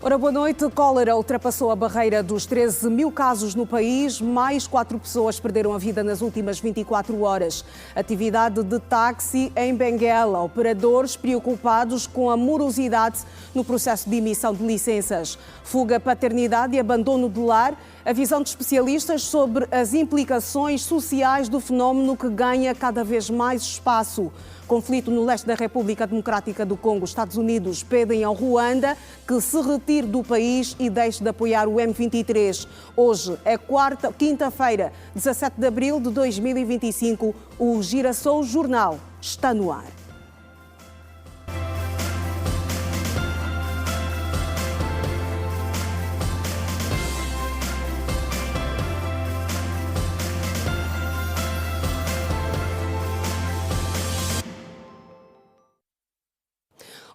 Ora, boa noite. Cólera ultrapassou a barreira dos 13 mil casos no país. Mais 4 pessoas perderam a vida nas últimas 24 horas. Atividade de táxi em Benguela. Operadores preocupados com a morosidade no processo de emissão de licenças. Fuga, paternidade e abandono de lar. A visão de especialistas sobre as implicações sociais do fenómeno que ganha cada vez mais espaço. Conflito no leste da República Democrática do Congo. Estados Unidos pedem ao Ruanda que se retire do país e deixe de apoiar o M23. Hoje é quinta-feira, 17 de abril de 2025. O Girassol Jornal está no ar.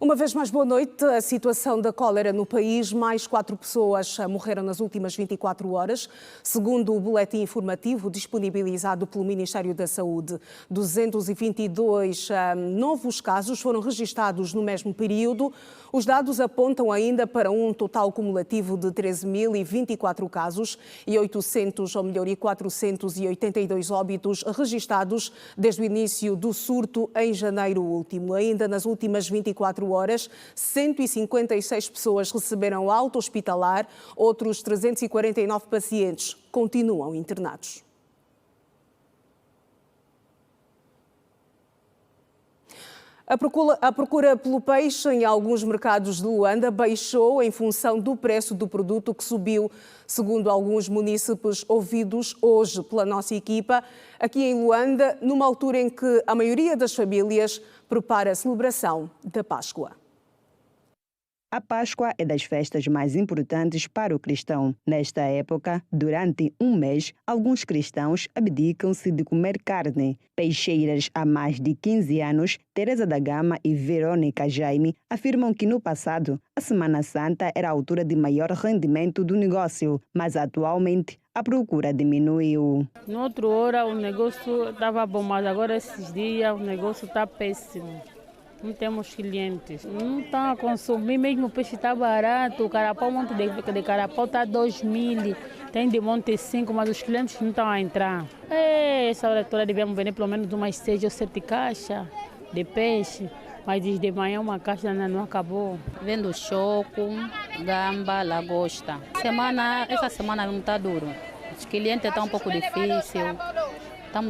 Uma vez mais, boa noite. A situação da cólera no país, mais 4 pessoas morreram nas últimas 24 horas. Segundo o boletim informativo disponibilizado pelo Ministério da Saúde, 222 novos casos foram registados no mesmo período. Os dados apontam ainda para um total cumulativo de 13.024 casos e 482 óbitos registados desde o início do surto em janeiro último. Ainda nas últimas 24 horas, 156 pessoas receberam alta hospitalar, outros 349 pacientes continuam internados. A procura pelo peixe em alguns mercados de Luanda baixou em função do preço do produto que subiu, segundo alguns munícipes ouvidos hoje pela nossa equipa, aqui em Luanda, numa altura em que a maioria das famílias prepara a celebração da Páscoa. A Páscoa é das festas mais importantes para o cristão. Nesta época, durante um mês, alguns cristãos abdicam-se de comer carne. Peixeiras há mais de 15 anos, Teresa da Gama e Verônica Jaime, afirmam que no passado, a Semana Santa era a altura de maior rendimento do negócio, mas atualmente a procura diminuiu. Na outra hora o negócio estava bom, mas agora esses dias o negócio está péssimo. Não temos clientes. Não estão a consumir, mesmo o peixe está barato. O carapau, um monte de carapau está 2.000, tem de monte 5, mas os clientes não estão a entrar. Essa hora toda devemos vender pelo menos umas 6 ou 7 caixas de peixe, mas desde manhã uma caixa ainda não acabou. Vendo choco, gamba, lagosta. Essa semana não está duro. Os clientes estão um pouco difícil.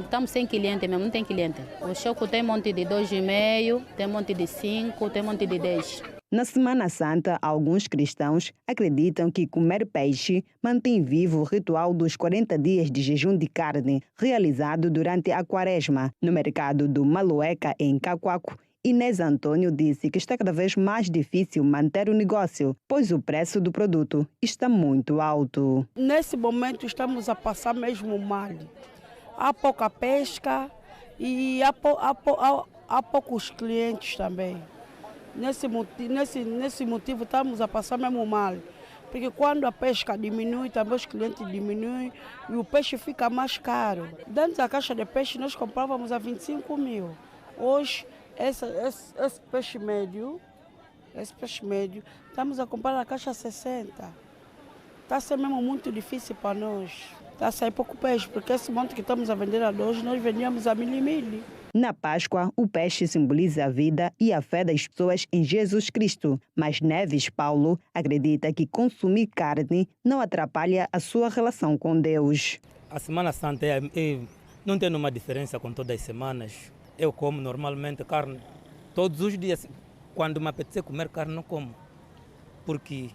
Estamos sem cliente mesmo, não tem cliente. O choco tem monte de 2,5, tem monte de 5, tem monte de 10. Na Semana Santa, alguns cristãos acreditam que comer peixe mantém vivo o ritual dos 40 dias de jejum de carne, realizado durante a Quaresma. No mercado do Malueca, em Cacoaco, Inês Antônio disse que está cada vez mais difícil manter o negócio, pois o preço do produto está muito alto. Nesse momento estamos a passar mesmo mal. Há pouca pesca e há poucos clientes também. Nesse motivo estamos a passar mesmo mal. Porque quando a pesca diminui, também os clientes diminuem e o peixe fica mais caro. Antes a caixa de peixe nós comprávamos a 25 mil. Hoje, esse peixe médio, estamos a comprar a caixa a 60. Está sendo mesmo muito difícil para nós. Está a sair pouco peixe, porque esse monte que estamos a vender a 2, nós vendíamos a 1.000. Na Páscoa, o peixe simboliza a vida e a fé das pessoas em Jesus Cristo. Mas Neves Paulo acredita que consumir carne não atrapalha a sua relação com Deus. A Semana Santa não tem uma diferença com todas as semanas. Eu como normalmente carne todos os dias. Quando me apetecer comer carne, não como. Porque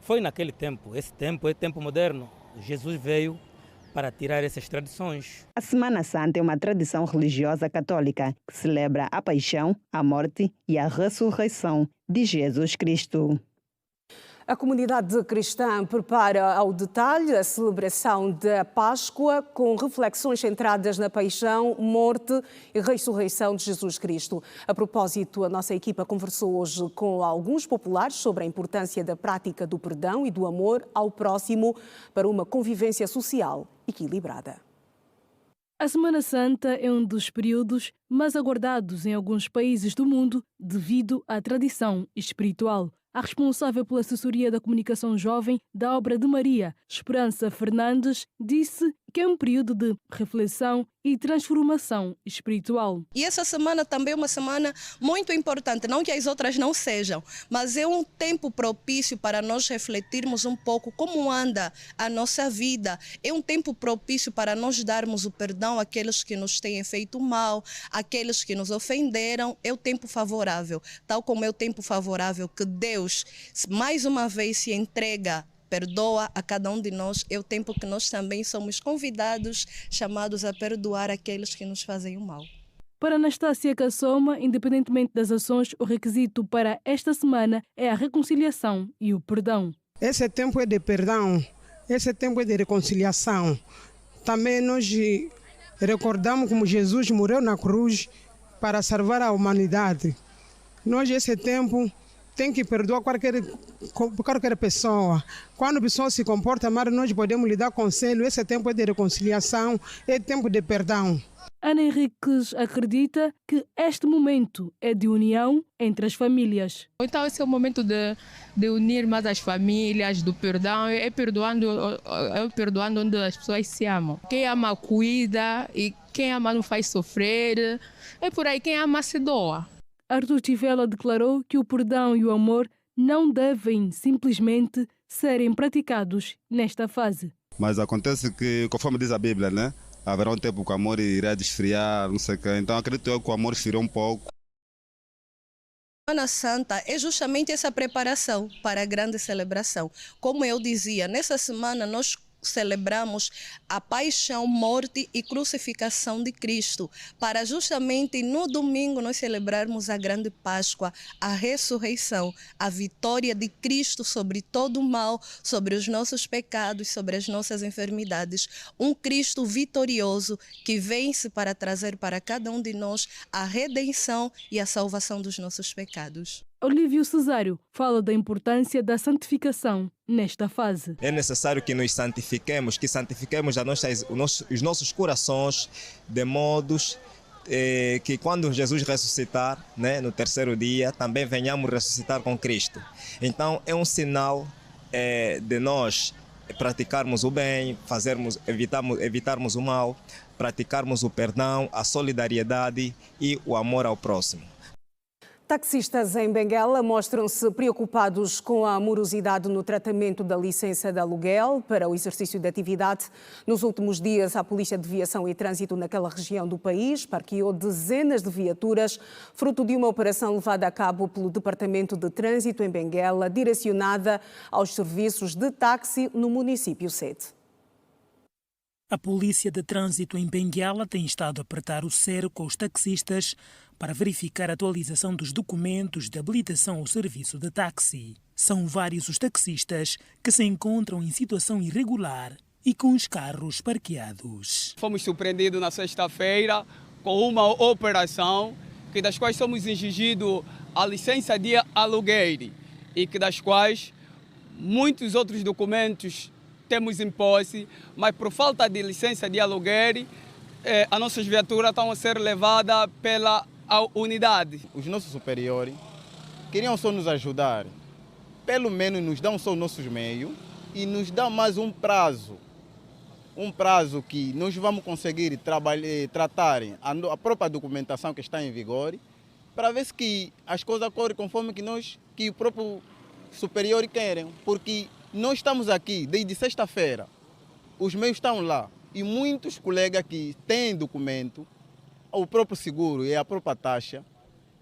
foi naquele tempo. Esse tempo é tempo moderno. Jesus veio para tirar essas tradições. A Semana Santa é uma tradição religiosa católica que celebra a paixão, a morte e a ressurreição de Jesus Cristo. A comunidade cristã prepara ao detalhe a celebração da Páscoa com reflexões centradas na paixão, morte e ressurreição de Jesus Cristo. A propósito, a nossa equipa conversou hoje com alguns populares sobre a importância da prática do perdão e do amor ao próximo para uma convivência social equilibrada. A Semana Santa é um dos períodos mas aguardados em alguns países do mundo devido à tradição espiritual. A responsável pela assessoria da comunicação jovem da Obra de Maria, Esperança Fernandes, disse que é um período de reflexão e transformação espiritual. E essa semana também é uma semana muito importante, não que as outras não sejam, mas é um tempo propício para nós refletirmos um pouco como anda a nossa vida. É um tempo propício para nós darmos o perdão àqueles que nos têm feito mal, àqueles que nos ofenderam. É o tempo favorável, tal como é o tempo favorável que Deus, mais uma vez, se entrega, perdoa a cada um de nós. É o tempo que nós também somos convidados, chamados a perdoar aqueles que nos fazem o mal. Para Anastácia Kassoma, independentemente das ações, o requisito para esta semana é a reconciliação e o perdão. Esse tempo é de perdão, esse tempo é de reconciliação. Também nós recordamos como Jesus morreu na cruz para salvar a humanidade. Nós, esse tempo, tem que perdoar qualquer pessoa. Quando a pessoa se comporta mal, nós podemos lhe dar conselho. Esse tempo é de reconciliação, é tempo de perdão. Ana Henriques acredita que este momento é de união entre as famílias. Então esse é o momento de unir mais as famílias, do perdão, é perdoando onde as pessoas se amam. Quem ama cuida e quem ama não faz sofrer. É por aí, quem ama se doa. Arthur Tivela declarou que o perdão e o amor não devem simplesmente serem praticados nesta fase. Mas acontece que, conforme diz a Bíblia, né? Haverá um tempo que o amor irá desfriar, não sei o quê. Então acredito eu que o amor esfriou um pouco. Semana Santa é justamente essa preparação para a grande celebração. Como eu dizia, nessa semana nós celebramos a paixão, morte e crucificação de Cristo, para justamente no domingo nós celebrarmos a grande Páscoa, a ressurreição, a vitória de Cristo sobre todo o mal, sobre os nossos pecados, sobre as nossas enfermidades. Um Cristo vitorioso que vence para trazer para cada um de nós a redenção e a salvação dos nossos pecados. Olívio Cesário fala da importância da santificação nesta fase. É necessário que nos santifiquemos, os nossos corações, de modos que quando Jesus ressuscitar, né, no terceiro dia, também venhamos ressuscitar com Cristo. Então é um sinal de nós praticarmos o bem, evitarmos o mal, praticarmos o perdão, a solidariedade e o amor ao próximo. Taxistas em Benguela mostram-se preocupados com a morosidade no tratamento da licença de aluguel para o exercício de atividade. Nos últimos dias, a Polícia de Viação e Trânsito naquela região do país parqueou dezenas de viaturas, fruto de uma operação levada a cabo pelo Departamento de Trânsito em Benguela, direcionada aos serviços de táxi no município sede. A Polícia de Trânsito em Benguela tem estado a apertar o cerco aos taxistas para verificar a atualização dos documentos de habilitação ao serviço de táxi. São vários os taxistas que se encontram em situação irregular e com os carros parqueados. Fomos surpreendidos na sexta-feira com uma operação das quais somos exigidos a licença de aluguel e das quais muitos outros documentos temos em posse, mas por falta de licença de aluguel, as nossas viaturas estão a ser levadas pela unidade. Os nossos superiores queriam só nos ajudar, pelo menos nos dão só os nossos meios e nos dão mais um prazo que nós vamos conseguir tratar a própria documentação que está em vigor, para ver se as coisas correm conforme que o próprio superior querem, porque nós estamos aqui desde sexta-feira, os meios estão lá e muitos colegas que têm documento, o próprio seguro e a própria taxa,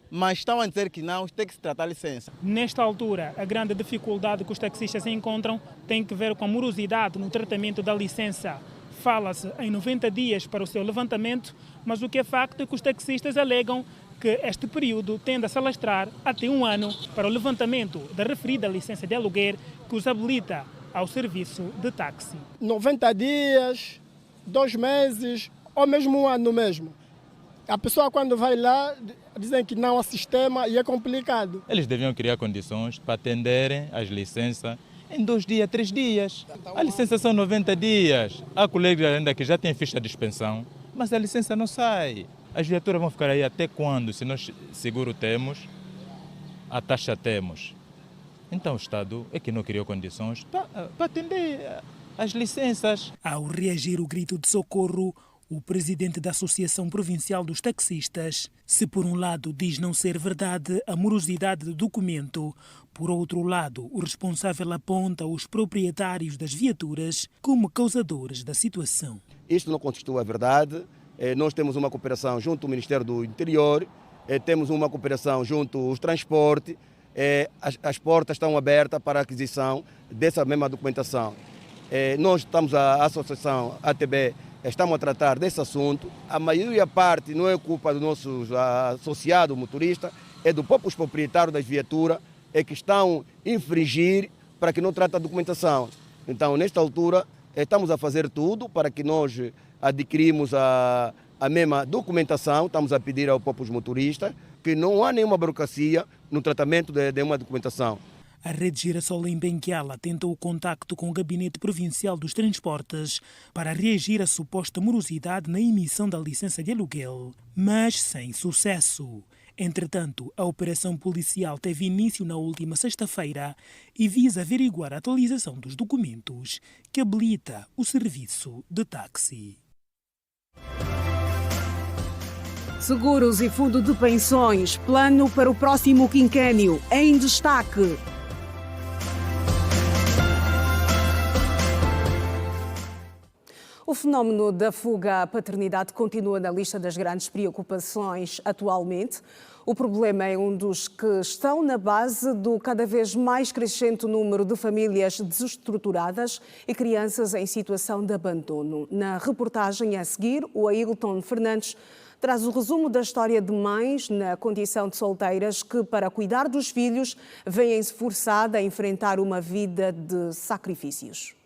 mas estão a dizer que não, tem que se tratar a licença. Nesta altura, a grande dificuldade que os taxistas encontram tem que ver com a morosidade no tratamento da licença. Fala-se em 90 dias para o seu levantamento, mas o que é facto é que os taxistas alegam que este período tende a se alastrar até 1 ano para o levantamento da referida licença de aluguer que os habilita ao serviço de táxi. 90 dias, 2 meses ou mesmo 1 ano mesmo. A pessoa quando vai lá dizem que não há sistema e é complicado. Eles deviam criar condições para atenderem as licenças em 2 dias, 3 dias. A licença são 90 dias. Há colegas ainda que já têm ficha de expensão, mas a licença não sai. as viaturas vão ficar aí até quando? Se nós seguro temos, a taxa temos. Então o Estado é que não criou condições para atender as licenças. Ao reagir o grito de socorro, o presidente da Associação Provincial dos Taxistas, se por um lado diz não ser verdade a morosidade do documento, por outro lado o responsável aponta os proprietários das viaturas como causadores da situação. Isto não constitui a verdade. Nós temos uma cooperação junto ao Ministério do Interior, temos uma cooperação junto aos transportes, as portas estão abertas para a aquisição dessa mesma documentação. Nós estamos, a Associação ATB, estamos a tratar desse assunto. A maioria parte não é culpa dos nossos associados motoristas, é do próprio proprietário das viaturas, que estão a infringir para que não trate a documentação. Então, nesta altura, estamos a fazer tudo para que nós adquirimos a mesma documentação. Estamos a pedir ao próprio motorista que não há nenhuma burocracia no tratamento de uma documentação. A Rede Girassol em Benguela tentou o contacto com o Gabinete Provincial dos Transportes para reagir à suposta morosidade na emissão da licença de aluguel, mas sem sucesso. Entretanto, a operação policial teve início na última sexta-feira e visa averiguar a atualização dos documentos que habilita o serviço de táxi. Seguros e fundo de pensões, plano para o próximo quinquênio, em destaque. O fenómeno da fuga à paternidade continua na lista das grandes preocupações atualmente. O problema é um dos que estão na base do cada vez mais crescente número de famílias desestruturadas e crianças em situação de abandono. Na reportagem a seguir, o Ailton Fernandes traz o resumo da história de mães na condição de solteiras que, para cuidar dos filhos, vêm-se forçadas a enfrentar uma vida de sacrifícios.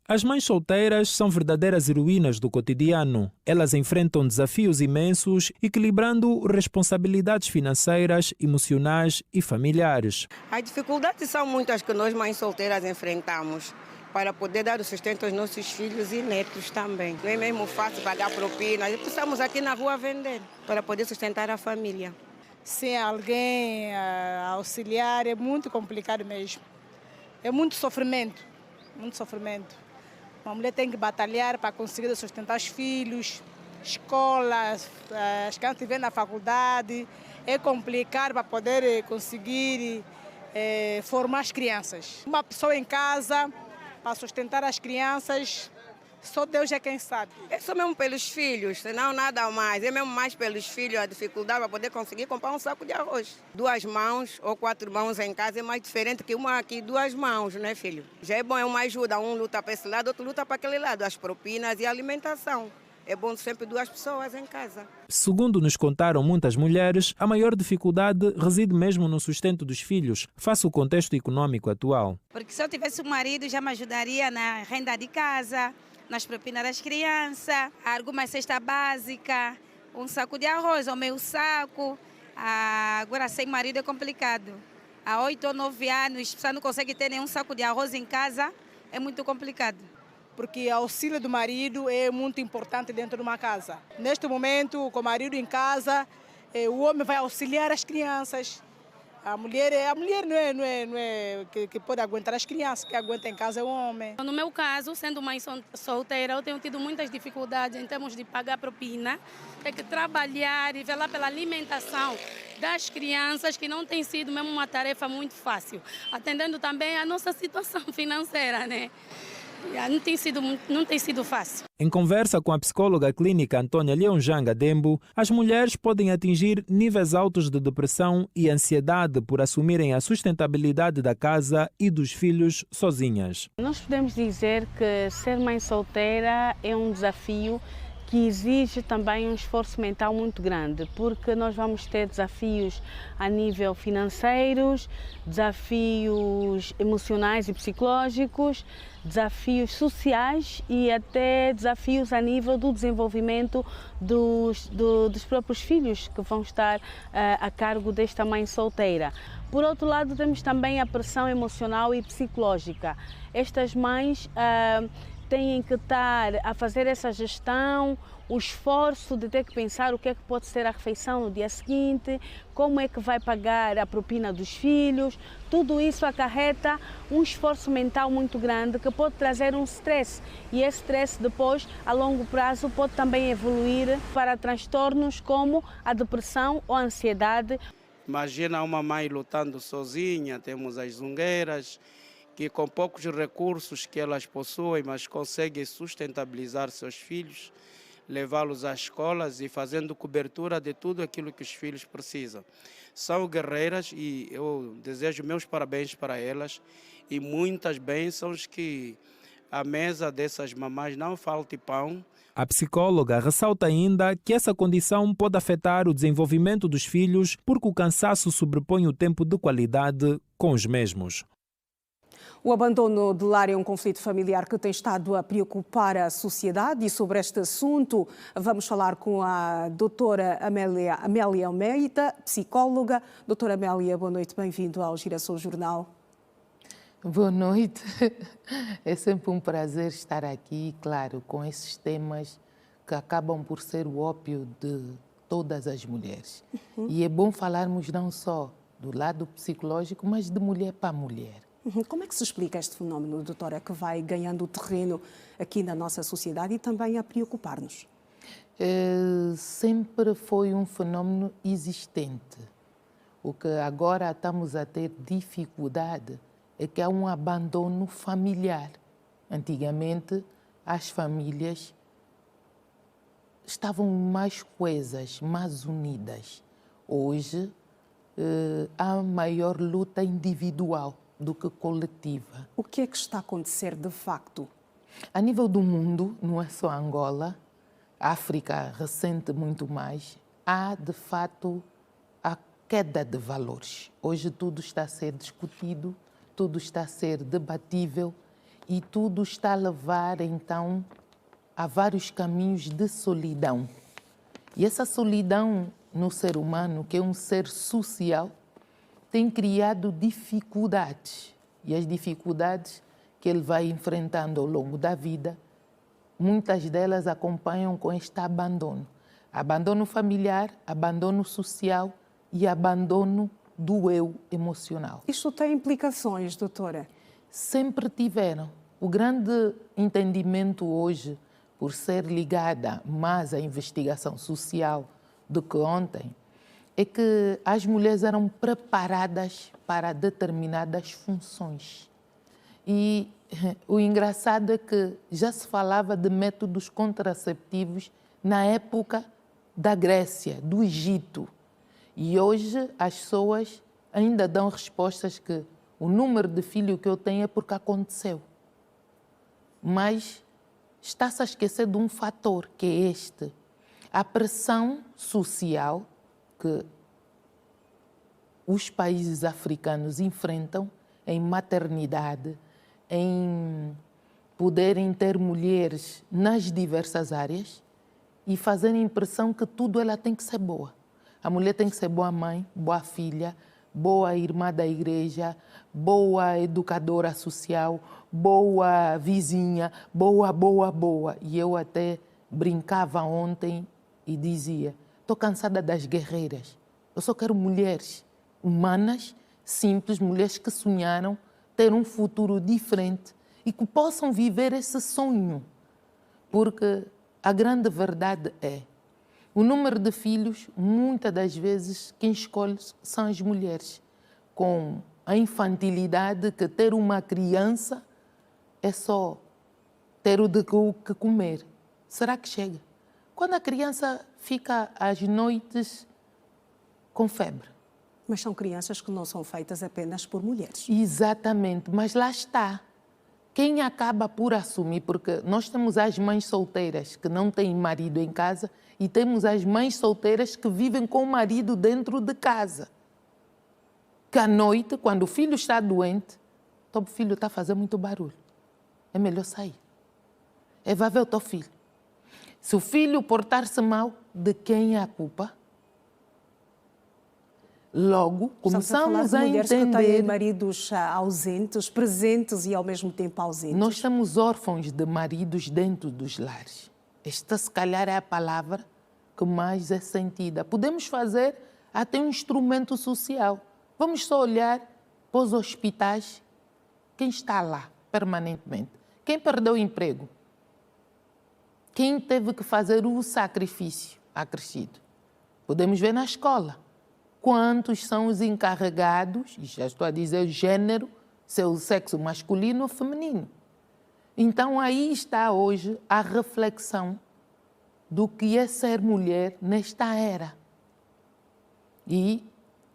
As mães solteiras são verdadeiras heroínas do cotidiano. Elas enfrentam desafios imensos, equilibrando responsabilidades financeiras, emocionais e familiares. As dificuldades são muitas que nós, mães solteiras, enfrentamos para poder dar o sustento aos nossos filhos e netos também. Não é mesmo fácil pagar propina. Estamos aqui na rua a vender para poder sustentar a família. Sem alguém auxiliar é muito complicado mesmo. É muito sofrimento, muito sofrimento. Uma mulher tem que batalhar para conseguir sustentar os filhos, escola, as crianças vêm na faculdade. É complicado para poder conseguir formar as crianças. Uma pessoa em casa para sustentar as crianças, só Deus é quem sabe. É só mesmo pelos filhos, senão nada mais. É mesmo mais pelos filhos, a dificuldade para poder conseguir comprar um saco de arroz. 2 mãos ou 4 mãos em casa é mais diferente que uma aqui, 2 mãos, né, filho? Já é bom, é uma ajuda. Um luta para esse lado, outro luta para aquele lado. As propinas e a alimentação. É bom sempre 2 pessoas em casa. Segundo nos contaram muitas mulheres, a maior dificuldade reside mesmo no sustento dos filhos, face ao contexto econômico atual. Porque se eu tivesse um marido, já me ajudaria na renda de casa, nas propinas das crianças, alguma cesta básica, um saco de arroz, ou meio saco. Agora, sem marido é complicado. Há 8 ou 9 anos, você não consegue ter nenhum saco de arroz em casa, é muito complicado. Porque o auxílio do marido é muito importante dentro de uma casa. Neste momento, com o marido em casa, o homem vai auxiliar as crianças. A mulher não é que pode aguentar as crianças, que aguenta em casa é o homem. No meu caso, sendo mãe solteira, eu tenho tido muitas dificuldades em termos de pagar propina. Tem que trabalhar e velar pela alimentação das crianças, que não tem sido mesmo uma tarefa muito fácil. Atendendo também a nossa situação financeira, né? Não tem sido fácil. Em conversa com a psicóloga clínica Antônia Leonjanga Dembo, as mulheres podem atingir níveis altos de depressão e ansiedade por assumirem a sustentabilidade da casa e dos filhos sozinhas. Nós podemos dizer que ser mãe solteira é um desafio que exige também um esforço mental muito grande, porque nós vamos ter desafios a nível financeiros, desafios emocionais e psicológicos, desafios sociais e até desafios a nível do desenvolvimento dos próprios filhos que vão estar a cargo desta mãe solteira. Por outro lado, temos também a pressão emocional e psicológica. Estas mães têm que estar a fazer essa gestão, o esforço de ter que pensar o que é que pode ser a refeição no dia seguinte, como é que vai pagar a propina dos filhos. Tudo isso acarreta um esforço mental muito grande que pode trazer um stress. E esse stress depois, a longo prazo, pode também evoluir para transtornos como a depressão ou a ansiedade. Imagina uma mãe lutando sozinha, temos as zungueiras, que com poucos recursos que elas possuem, mas conseguem sustentabilizar seus filhos, levá-los às escolas e fazendo cobertura de tudo aquilo que os filhos precisam. São guerreiras e eu desejo meus parabéns para elas e muitas bênçãos, que à mesa dessas mamães não falte pão. A psicóloga ressalta ainda que essa condição pode afetar o desenvolvimento dos filhos porque o cansaço sobrepõe o tempo de qualidade com os mesmos. O abandono de lar é um conflito familiar que tem estado a preocupar a sociedade, e sobre este assunto vamos falar com a doutora Amélia Almeida, psicóloga. Doutora Amélia, boa noite, bem-vindo ao Girassol Jornal. Boa noite, é sempre um prazer estar aqui, claro, com esses temas que acabam por ser o ópio de todas as mulheres. E é bom falarmos não só do lado psicológico, mas de mulher para mulher. Como é que se explica este fenómeno, doutora, que vai ganhando terreno aqui na nossa sociedade e também a preocupar-nos? Sempre foi um fenómeno existente. O que agora estamos a ter dificuldade é que há um abandono familiar. Antigamente, as famílias estavam mais coesas, mais unidas. Hoje, há maior luta individual do que coletiva. O que é que está a acontecer de facto? A nível do mundo, não é só Angola, a África ressente muito mais, há de fato a queda de valores. Hoje tudo está a ser discutido, tudo está a ser debatível e tudo está a levar então a vários caminhos de solidão. E essa solidão no ser humano, que é um ser social, tem criado dificuldades. E as dificuldades que ele vai enfrentando ao longo da vida, muitas delas acompanham com este abandono. Abandono familiar, abandono social e abandono do eu emocional. Isto tem implicações, doutora? Sempre tiveram. O grande entendimento hoje, por ser ligada mais à investigação social do que ontem, é que as mulheres eram preparadas para determinadas funções. E o engraçado é que já se falava de métodos contraceptivos na época da Grécia, do Egito. E hoje as pessoas ainda dão respostas que o número de filhos que eu tenho é porque aconteceu. Mas está-se a esquecer de um fator, que é este: a pressão social que os países africanos enfrentam em maternidade, em poderem ter mulheres nas diversas áreas e fazerem a impressão que tudo ela tem que ser boa. A mulher tem que ser boa mãe, boa filha, boa irmã da igreja, boa educadora social, boa vizinha, boa. E eu até brincava ontem e dizia: estou cansada das guerreiras. Eu só quero mulheres humanas, simples, mulheres que sonharam ter um futuro diferente e que possam viver esse sonho. Porque a grande verdade é, o número de filhos, muitas das vezes, quem escolhe são as mulheres. Com a infantilidade que ter uma criança é só ter o que comer. Será que chega? Quando a criança fica às noites com febre. Mas são crianças que não são feitas apenas por mulheres. Exatamente, mas lá está. Quem acaba por assumir, porque nós temos as mães solteiras que não têm marido em casa e temos as mães solteiras que vivem com o marido dentro de casa. Que à noite, quando o filho está doente, o filho está a fazer muito barulho. É melhor sair. Vai ver o teu filho. Se o filho portar-se mal, de quem é a culpa? Logo, começamos a mulheres que têm entender... maridos ausentes, presentes e ao mesmo tempo ausentes. Nós estamos órfãos de maridos dentro dos lares. Esta, se calhar, é a palavra que mais é sentida. Podemos fazer até um instrumento social. Vamos só olhar para os hospitais. Quem está lá permanentemente? Quem perdeu o emprego? Quem teve que fazer o sacrifício acrescido? Podemos ver na escola. Quantos são os encarregados, e já estou a dizer gênero, seu sexo masculino ou feminino. Então aí está hoje a reflexão do que é ser mulher nesta era. E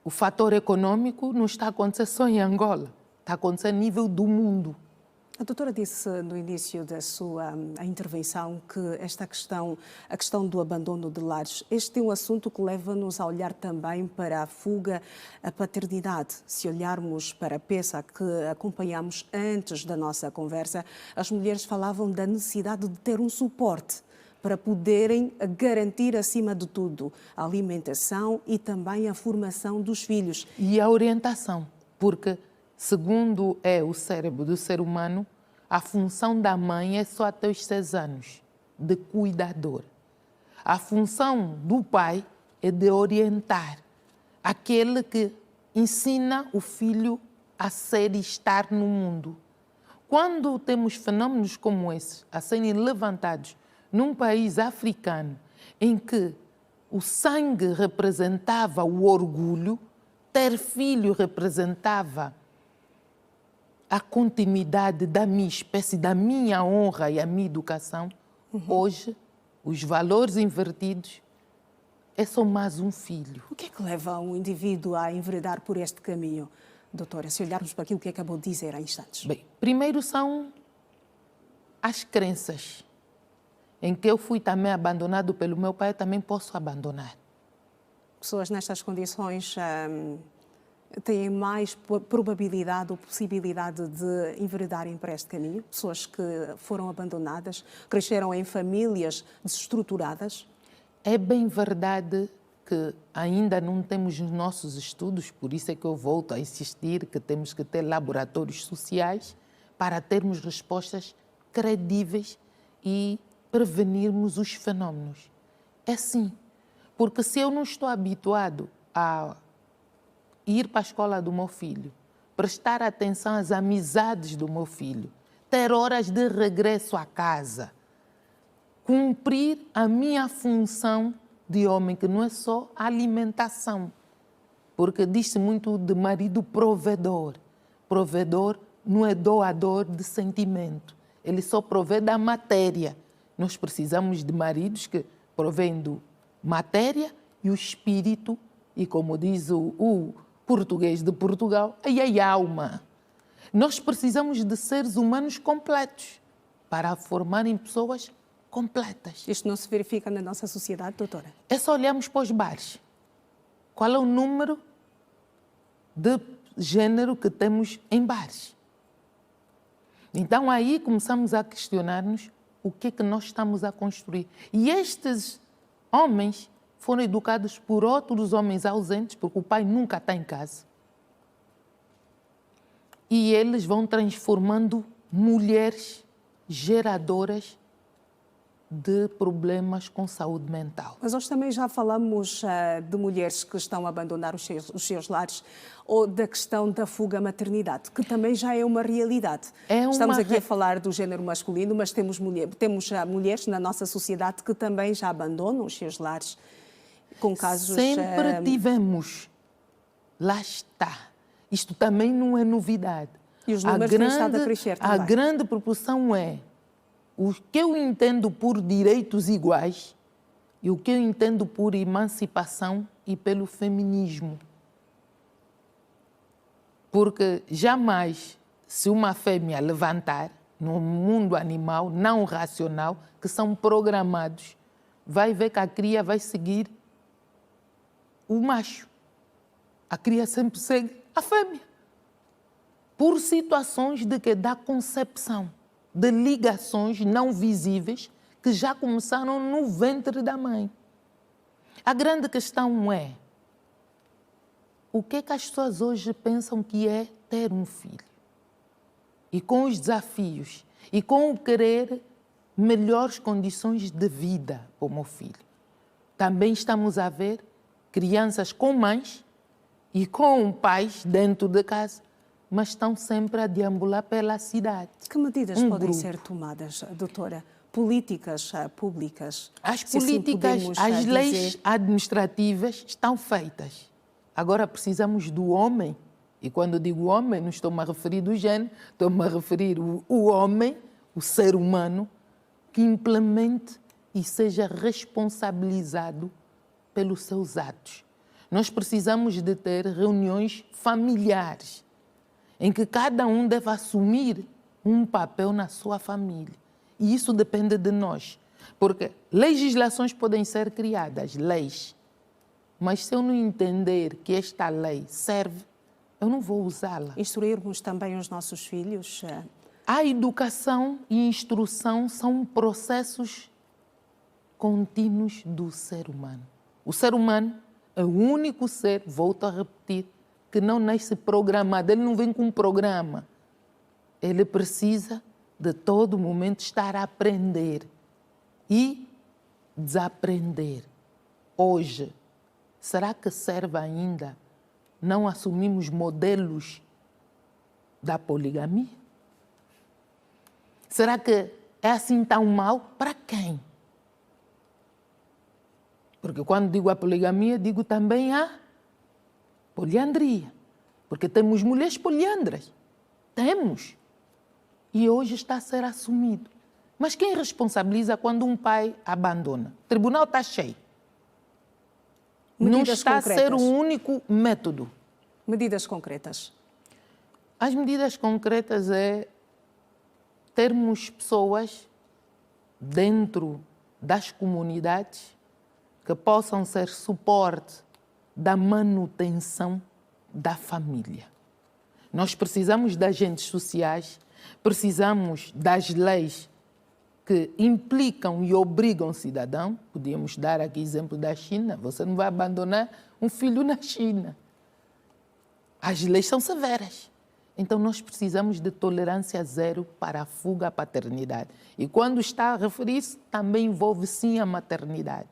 o fator econômico não está acontecendo só em Angola, está acontecendo a nível do mundo. A doutora disse no início da sua intervenção que a questão do abandono de lares, este é um assunto que leva-nos a olhar também para a fuga à paternidade. Se olharmos para a peça que acompanhamos antes da nossa conversa, as mulheres falavam da necessidade de ter um suporte para poderem garantir, acima de tudo, a alimentação e também a formação dos filhos. E a orientação, porque... Segundo é o cérebro do ser humano, a função da mãe é só até os 6 anos, de cuidador. A função do pai é de orientar, aquele que ensina o filho a ser e estar no mundo. Quando temos fenômenos como esses a serem levantados num país africano em que o sangue representava o orgulho, ter filho representava a continuidade da minha espécie, da minha honra e a minha educação, hoje, os valores invertidos é só mais um filho. O que é que leva um indivíduo a enveredar por este caminho, doutora, se olharmos para aquilo que acabou de dizer há instantes? Bem, primeiro são as crenças, em que eu fui também abandonado pelo meu pai, eu também posso abandonar. Pessoas nestas condições têm mais probabilidade ou possibilidade de enveredarem para este caminho? Pessoas que foram abandonadas, cresceram em famílias desestruturadas? É bem verdade que ainda não temos os nossos estudos, por isso é que eu volto a insistir que temos que ter laboratórios sociais para termos respostas credíveis e prevenirmos os fenómenos. É sim, porque se eu não estou habituado a ir para a escola do meu filho, prestar atenção às amizades do meu filho, ter horas de regresso a casa, cumprir a minha função de homem, que não é só alimentação, porque diz-se muito de marido provedor. Provedor não é doador de sentimento, ele só provê da matéria. Nós precisamos de maridos que provêm do matéria e o espírito, e como diz o português de Portugal, a alma. Nós precisamos de seres humanos completos para formarem pessoas completas. Isto não se verifica na nossa sociedade, doutora? É só olharmos para os bares. Qual é o número de gênero que temos em bares? Então aí começamos a questionar-nos o que é que nós estamos a construir. E estes homens foram educados por outros homens ausentes, porque o pai nunca está em casa. E eles vão transformando mulheres geradoras de problemas com saúde mental. Mas nós também já falamos de mulheres que estão a abandonar os seus lares, ou da questão da fuga à maternidade, que também já é uma realidade. Estamos aqui a falar do género masculino, mas temos mulheres na nossa sociedade que também já abandonam os seus lares, com casos... Sempre tivemos. Lá está. Isto também não é novidade. E os números têm estado a crescer também. A grande proporção é o que eu entendo por direitos iguais e o que eu entendo por emancipação e pelo feminismo. Porque jamais, se uma fêmea levantar no mundo animal não racional, que são programados, vai ver que a cria vai seguir o macho. A cria sempre segue a fêmea. Por situações da concepção, de ligações não visíveis que já começaram no ventre da mãe. A grande questão é o que é que as pessoas hoje pensam que é ter um filho. E com os desafios, e com o querer melhores condições de vida para o meu filho. Também estamos a ver crianças com mães e com pais dentro de casa, mas estão sempre a deambular pela cidade. Que medidas podem ser tomadas, doutora? Políticas públicas? As políticas, as leis administrativas estão feitas. Agora precisamos do homem. E quando digo homem, não estou-me a referir do género, estou-me a referir o homem, o ser humano, que implemente e seja responsabilizado pelos seus atos. Nós precisamos de ter reuniões familiares, em que cada um deve assumir um papel na sua família. E isso depende de nós, porque legislações podem ser criadas, leis, mas se eu não entender que esta lei serve, eu não vou usá-la. Instruirmos também os nossos filhos? A educação e instrução são processos contínuos do ser humano. O ser humano é o único ser, volto a repetir, que não nasce programado, ele não vem com um programa. Ele precisa de todo momento estar a aprender e desaprender. Hoje, será que serve ainda não assumimos modelos da poligamia? Será que é assim tão mal? Para quem? Porque quando digo a poligamia, digo também a poliandria. Porque temos mulheres poliandras. Temos. E hoje está a ser assumido. Mas quem responsabiliza quando um pai abandona? O tribunal está cheio. Não está a ser o único método. Medidas concretas? As medidas concretas é termos pessoas dentro das comunidades que possam ser suporte da manutenção da família. Nós precisamos de agentes sociais, precisamos das leis que implicam e obrigam o cidadão. Podíamos dar aqui exemplo da China. Você não vai abandonar um filho na China. As leis são severas. Então, nós precisamos de tolerância zero para a fuga à paternidade. E quando está a referir-se, também envolve sim a maternidade.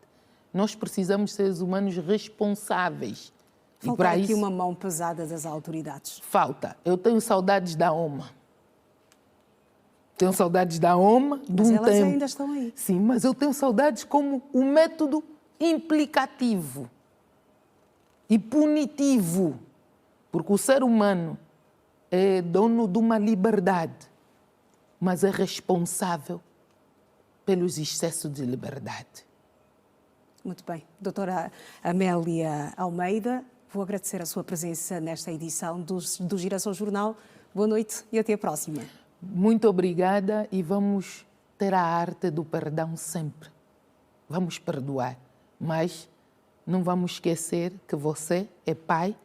Nós precisamos de seres humanos responsáveis. Falta e para aqui isso, uma mão pesada das autoridades. Falta. Eu tenho saudades da OMA. Tenho saudades da OMA, de mas um elas tempo. ainda estão aí. Sim, mas eu tenho saudades como um método implicativo e punitivo, porque o ser humano é dono de uma liberdade, mas é responsável pelos excessos de liberdade. Muito bem. Doutora Amélia Almeida, vou agradecer a sua presença nesta edição do Girassol Jornal. Boa noite e até a próxima. Muito obrigada e vamos ter a arte do perdão sempre. Vamos perdoar, mas não vamos esquecer que você é pai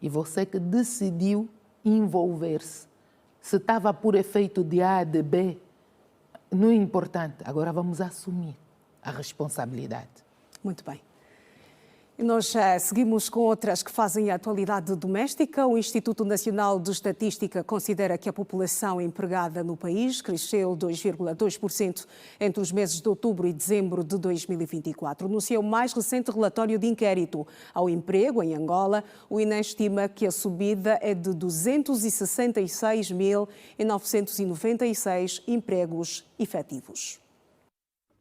e você que decidiu envolver-se. Se estava por efeito de A, de B, não é importante. Agora vamos assumir a responsabilidade. Muito bem. E nós seguimos com outras que fazem a atualidade doméstica. O Instituto Nacional de Estatística considera que a população empregada no país cresceu 2,2% entre os meses de outubro e dezembro de 2024. No seu mais recente relatório de inquérito ao emprego em Angola, o INE estima que a subida é de 266.996 empregos efetivos.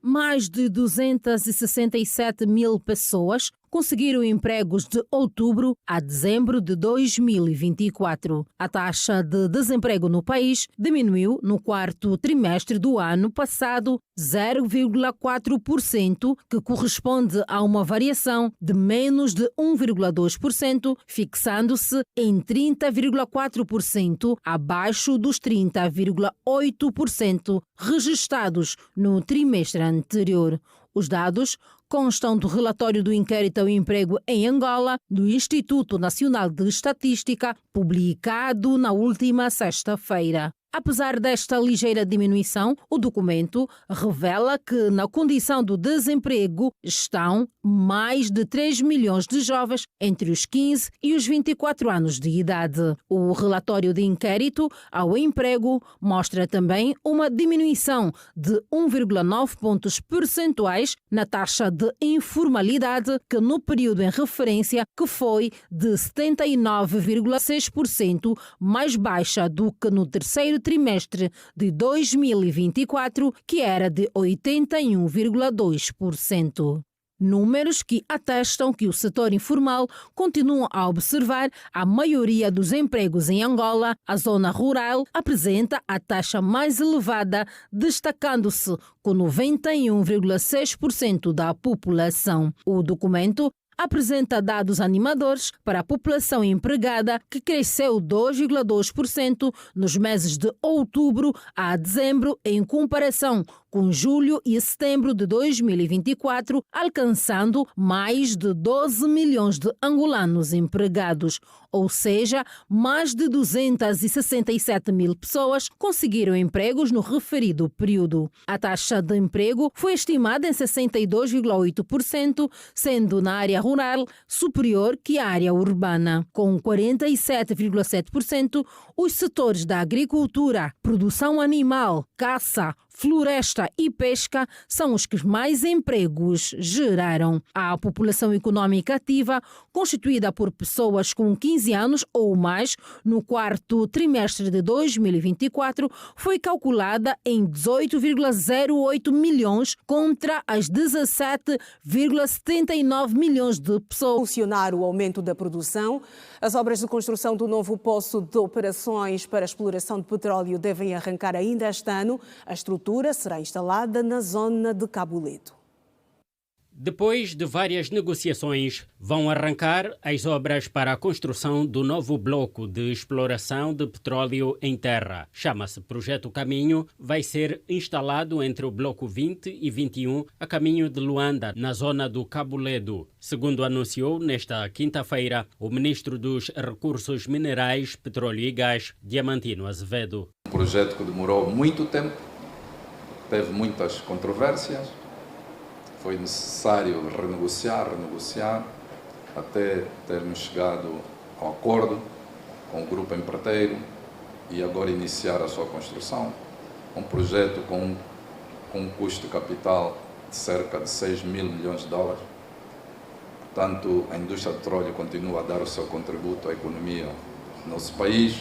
Mais de 267 mil pessoas conseguiram empregos de outubro a dezembro de 2024. A taxa de desemprego no país diminuiu no quarto trimestre do ano passado 0,4%, que corresponde a uma variação de menos de 1,2%, fixando-se em 30,4%, abaixo dos 30,8% registrados no trimestre anterior. Os dados constam do relatório do inquérito ao emprego em Angola do Instituto Nacional de Estatística, publicado na última sexta-feira. Apesar desta ligeira diminuição, o documento revela que na condição do desemprego estão mais de 3 milhões de jovens entre os 15 e os 24 anos de idade. O relatório de inquérito ao emprego mostra também uma diminuição de 1,9 pontos percentuais na taxa de informalidade, que no período em referência que foi de 79,6%, mais baixa do que no terceiro trimestre de 2024, que era de 81,2%. Números que atestam que o setor informal continua a observar a maioria dos empregos em Angola. A zona rural apresenta a taxa mais elevada, destacando-se com 91,6% da população. O documento apresenta dados animadores para a população empregada, que cresceu 2,2% nos meses de outubro a dezembro, em comparação com julho e setembro de 2024, alcançando mais de 12 milhões de angolanos empregados, ou seja, mais de 267 mil pessoas conseguiram empregos no referido período. A taxa de emprego foi estimada em 62,8%, sendo na área rural superior que a área urbana. Com 47,7%, os setores da agricultura, produção animal, caça, floresta e pesca são os que mais empregos geraram. A população econômica ativa, constituída por pessoas com 15 anos ou mais, no quarto trimestre de 2024, foi calculada em 18,08 milhões contra as 17,79 milhões de pessoas. Funcionar o aumento da produção. As obras de construção do novo poço de operações para exploração de petróleo devem arrancar ainda este ano. A estrutura será instalada na zona de Cabo Ledo. Depois de várias negociações, vão arrancar as obras para a construção do novo bloco de exploração de petróleo em terra. Chama-se Projeto Caminho. Vai ser instalado entre o bloco 20 e 21, a caminho de Luanda, na zona do Cabo Ledo. Segundo anunciou nesta quinta-feira o ministro dos Recursos Minerais, Petróleo e Gás, Diamantino Azevedo. Um projeto que demorou muito tempo, teve muitas controvérsias. Foi necessário renegociar, até termos chegado ao acordo com o grupo empreiteiro e agora iniciar a sua construção. Um projeto com um custo de capital de cerca de 6 mil milhões de dólares. Portanto, a indústria de petróleo continua a dar o seu contributo à economia do nosso país.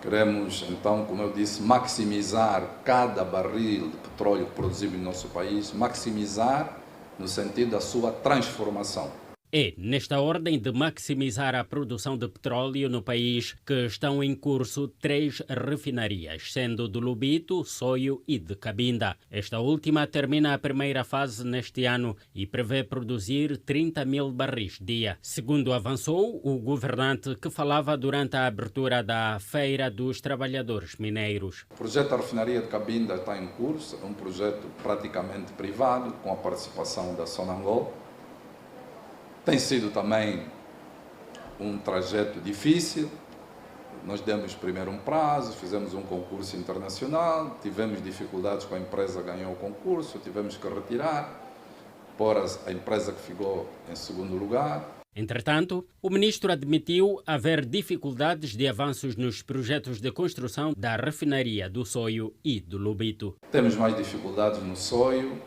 Queremos, então, como eu disse, maximizar cada barril de petróleo produzido no nosso país, maximizar no sentido da sua transformação. É nesta ordem de maximizar a produção de petróleo no país que estão em curso 3 refinarias, sendo de Lubito, Soio e de Cabinda. Esta última termina a primeira fase neste ano e prevê produzir 30 mil barris dia, segundo avançou o governante que falava durante a abertura da Feira dos Trabalhadores Mineiros. O projeto da refinaria de Cabinda está em curso, é um projeto praticamente privado, com a participação da Sonangol. Tem sido também um trajeto difícil. Nós demos primeiro um prazo, fizemos um concurso internacional, tivemos dificuldades com a empresa que ganhou o concurso, tivemos que retirar, por a empresa que ficou em segundo lugar. Entretanto, o ministro admitiu haver dificuldades de avanços nos projetos de construção da refinaria do Soio e do Lubito. Temos mais dificuldades no Soio,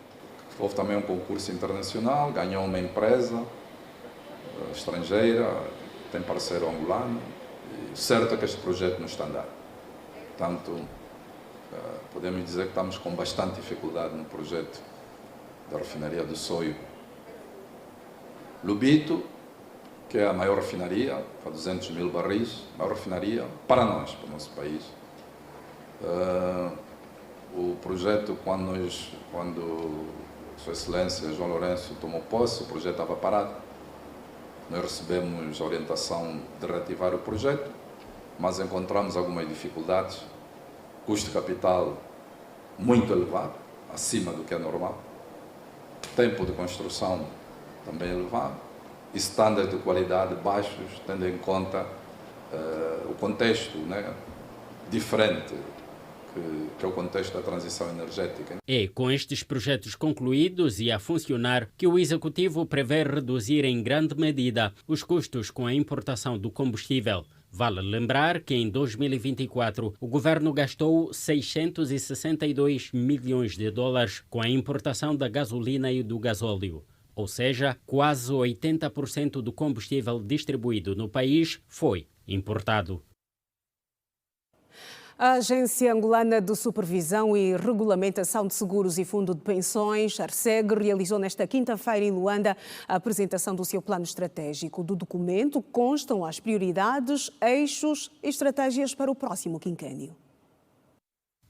houve também um concurso internacional, ganhou uma empresa estrangeira, tem parceiro angolano, e certo é que este projeto não está a andar. Portanto, podemos dizer que estamos com bastante dificuldade no projeto da refinaria do Soio. Lubito, que é a maior refinaria, para 200 mil barris, maior refinaria para nós, para o nosso país. O projeto, quando Sua Excelência João Lourenço tomou posse, o projeto estava parado. Nós recebemos a orientação de reativar o projeto, mas encontramos algumas dificuldades. Custo de capital muito elevado, acima do que é normal. Tempo de construção também elevado. E estándares de qualidade baixos, tendo em conta o contexto, né, diferente que é o contexto da transição energética. É com estes projetos concluídos e a funcionar que o Executivo prevê reduzir em grande medida os custos com a importação do combustível. Vale lembrar que em 2024 o governo gastou 662 milhões de dólares com a importação da gasolina e do gasóleo. Ou seja, quase 80% do combustível distribuído no país foi importado. A Agência Angolana de Supervisão e Regulamentação de Seguros e Fundo de Pensões, ARSEG, realizou nesta quinta-feira em Luanda a apresentação do seu plano estratégico. Do documento constam as prioridades, eixos e estratégias para o próximo quinquênio.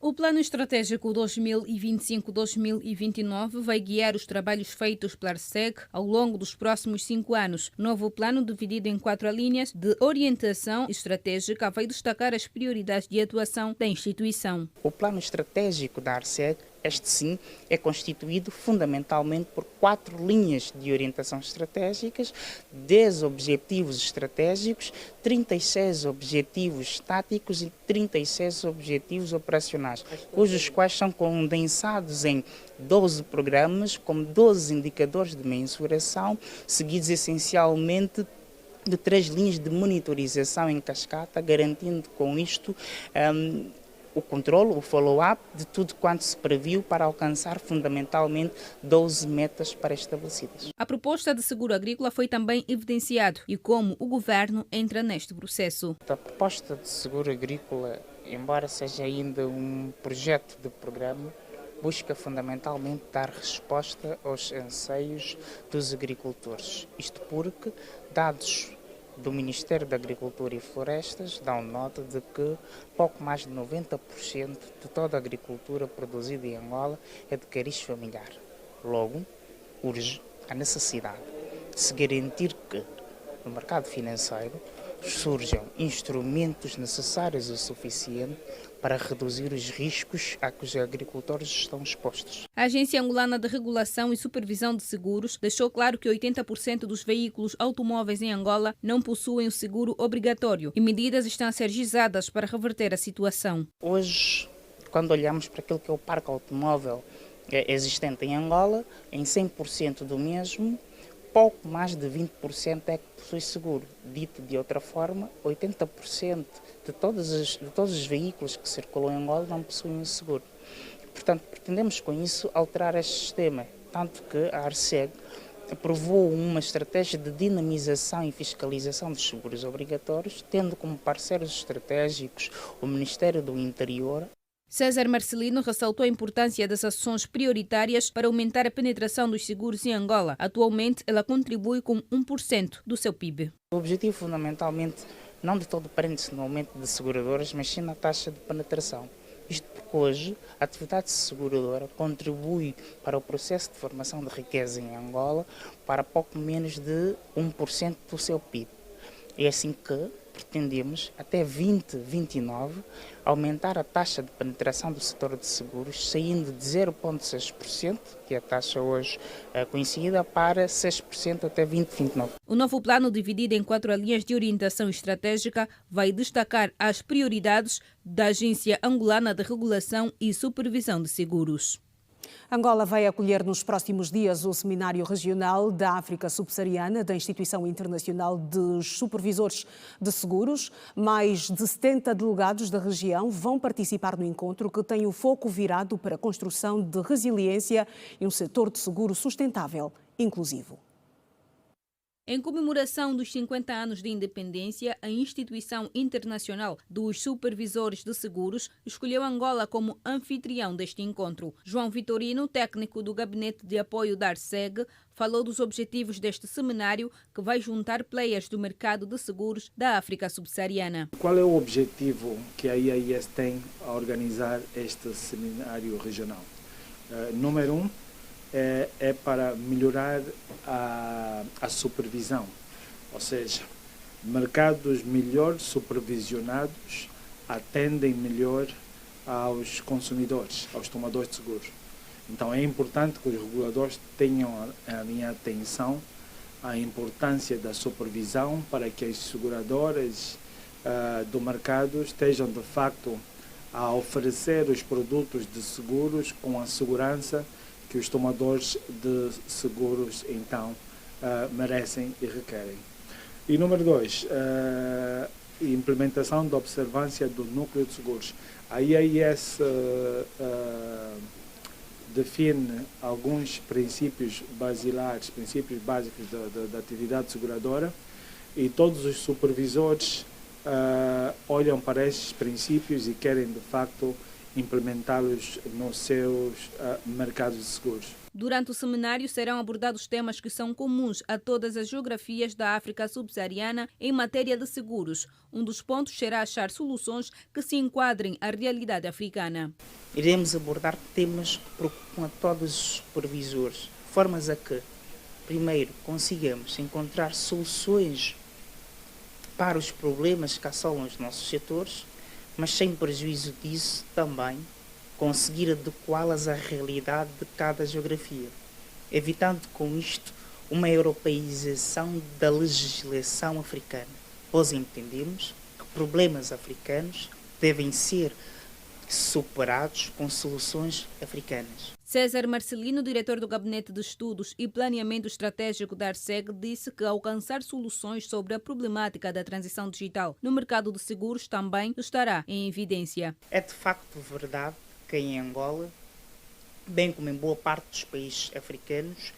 O Plano Estratégico 2025-2029 vai guiar os trabalhos feitos pela ARSEG ao longo dos próximos 5 anos. Novo plano, dividido em 4 linhas de orientação estratégica, vai destacar as prioridades de atuação da instituição. O Plano Estratégico da ARSEG, este sim, é constituído fundamentalmente por 4 linhas de orientação estratégicas, 10 objetivos estratégicos, 36 objetivos táticos e 36 objetivos operacionais, cujos quais são condensados em 12 programas, com 12 indicadores de mensuração, seguidos essencialmente de 3 linhas de monitorização em cascata, garantindo com isto o controle, o follow-up de tudo quanto se previu para alcançar fundamentalmente 12 metas pré-estabelecidas. A proposta de seguro agrícola foi também evidenciado e como o governo entra neste processo. A proposta de seguro agrícola, embora seja ainda um projeto de programa, busca fundamentalmente dar resposta aos anseios dos agricultores. Isto porque dados do Ministério da Agricultura e Florestas dão nota de que pouco mais de 90% de toda a agricultura produzida em Angola é de cariz familiar. Logo, urge a necessidade de se garantir que no mercado financeiro surjam instrumentos necessários o suficiente para reduzir os riscos a que os agricultores estão expostos. A Agência Angolana de Regulação e Supervisão de Seguros deixou claro que 80% dos veículos automóveis em Angola não possuem o seguro obrigatório e medidas estão a ser agizadas para reverter a situação. Hoje, quando olhamos para aquilo que é o parque automóvel existente em Angola, em 100% do mesmo, pouco mais de 20% é que possui seguro. Dito de outra forma, 80% de todos os veículos que circulam em Angola não possuem seguro. Portanto, pretendemos com isso alterar este sistema, tanto que a ARSEG aprovou uma estratégia de dinamização e fiscalização dos seguros obrigatórios, tendo como parceiros estratégicos o Ministério do Interior. César Marcelino ressaltou a importância das ações prioritárias para aumentar a penetração dos seguros em Angola. Atualmente, ela contribui com 1% do seu PIB. O objetivo, fundamentalmente, não de todo prende-se no aumento de seguradoras, mas sim na taxa de penetração. Isto porque hoje a atividade seguradora contribui para o processo de formação de riqueza em Angola para pouco menos de 1% do seu PIB. É assim que pretendemos, até 2029, aumentar a taxa de penetração do setor de seguros, saindo de 0,6%, que é a taxa hoje conhecida, para 6% até 2029. O novo plano, dividido em 4 linhas de orientação estratégica, vai destacar as prioridades da Agência Angolana de Regulação e Supervisão de Seguros. Angola vai acolher nos próximos dias o Seminário Regional da África Subsaariana da Instituição Internacional dos Supervisores de Seguros. Mais de 70 delegados da região vão participar no encontro, que tem o foco virado para a construção de resiliência e um setor de seguro sustentável, inclusivo. Em comemoração dos 50 anos de independência, a Instituição Internacional dos Supervisores de Seguros escolheu Angola como anfitrião deste encontro. João Vitorino, técnico do Gabinete de Apoio da ARSEG, falou dos objetivos deste seminário, que vai juntar players do mercado de seguros da África subsaariana. Qual é o objetivo que a IAS tem a organizar este seminário regional? Número 1, é para melhorar a supervisão, ou seja, mercados melhor supervisionados atendem melhor aos consumidores, aos tomadores de seguros. Então é importante que os reguladores tenham a minha atenção à importância da supervisão para que as seguradoras do mercado estejam de facto a oferecer os produtos de seguros com a segurança que os tomadores de seguros então merecem e requerem. E número 2, implementação da observância do núcleo de seguros. A IAS define alguns princípios basilares, princípios básicos da atividade seguradora, e todos os supervisores olham para esses princípios e querem, de facto, implementá-los nos seus mercados de seguros. Durante o seminário serão abordados temas que são comuns a todas as geografias da África subsaariana em matéria de seguros. Um dos pontos será achar soluções que se enquadrem à realidade africana. Iremos abordar temas que preocupam a todos os supervisores, formas a que, primeiro, consigamos encontrar soluções para os problemas que assolam os nossos setores, mas sem prejuízo disso também conseguir adequá-las à realidade de cada geografia, evitando com isto uma europeização da legislação africana, pois entendemos que problemas africanos devem ser superados com soluções africanas. César Marcelino, diretor do Gabinete de Estudos e Planeamento Estratégico da ARCEG, disse que alcançar soluções sobre a problemática da transição digital no mercado de seguros também estará em evidência. É de facto verdade que em Angola, bem como em boa parte dos países africanos,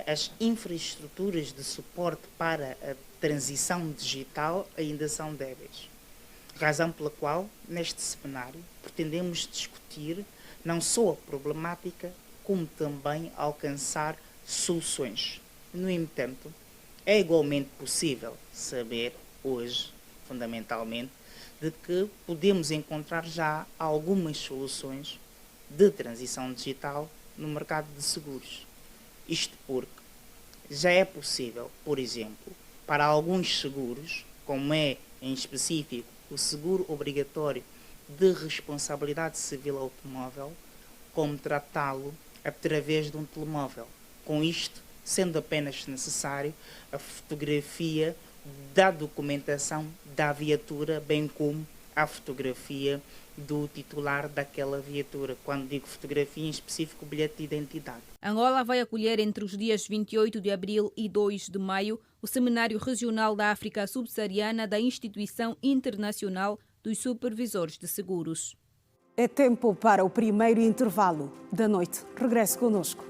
as infraestruturas de suporte para a transição digital ainda são débeis. Razão pela qual, neste seminário, pretendemos discutir não só a problemática, como também alcançar soluções. No entanto, é igualmente possível saber hoje, fundamentalmente, de que podemos encontrar já algumas soluções de transição digital no mercado de seguros. Isto porque já é possível, por exemplo, para alguns seguros, como é em específico o seguro obrigatório de responsabilidade civil automóvel, como tratá-lo através de um telemóvel. Com isto, sendo apenas necessário a fotografia da documentação da viatura, bem como a fotografia do titular daquela viatura. Quando digo fotografia, em específico, o bilhete de identidade. Angola vai acolher entre os dias 28 de abril e 2 de maio o Seminário Regional da África Subsaariana da Instituição Internacional dos Supervisores de Seguros. É tempo para o primeiro intervalo da noite. Regresse conosco.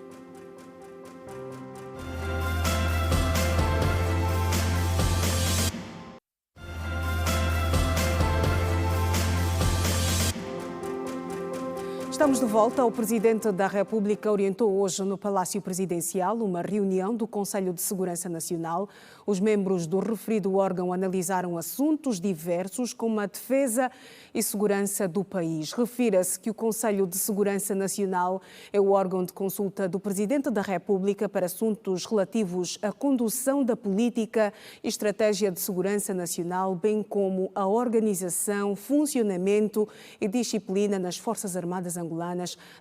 Estamos de volta. O Presidente da República orientou hoje no Palácio Presidencial uma reunião do Conselho de Segurança Nacional. Os membros do referido órgão analisaram assuntos diversos como a defesa e segurança do país. Refira-se que o Conselho de Segurança Nacional é o órgão de consulta do Presidente da República para assuntos relativos à condução da política e estratégia de segurança nacional, bem como a organização, funcionamento e disciplina nas Forças Armadas angolanas,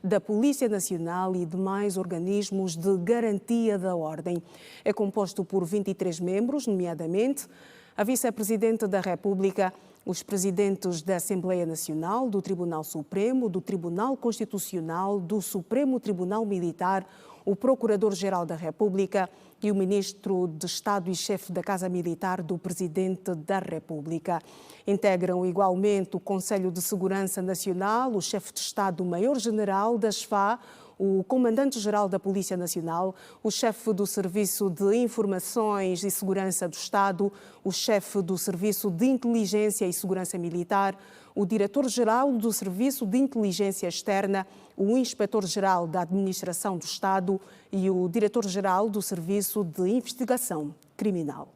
da Polícia Nacional e demais organismos de garantia da ordem. É composto por 23 membros, nomeadamente a Vice-Presidente da República, os presidentes da Assembleia Nacional, do Tribunal Supremo, do Tribunal Constitucional, do Supremo Tribunal Militar, o Procurador-Geral da República e o Ministro de Estado e chefe da Casa Militar do Presidente da República. Integram igualmente o Conselho de Segurança Nacional, o chefe de Estado-Maior-General da SFA, o Comandante-Geral da Polícia Nacional, o chefe do Serviço de Informações e Segurança do Estado, o chefe do Serviço de Inteligência e Segurança Militar, o Diretor-Geral do Serviço de Inteligência Externa, o Inspetor-Geral da Administração do Estado e o Diretor-Geral do Serviço de Investigação Criminal.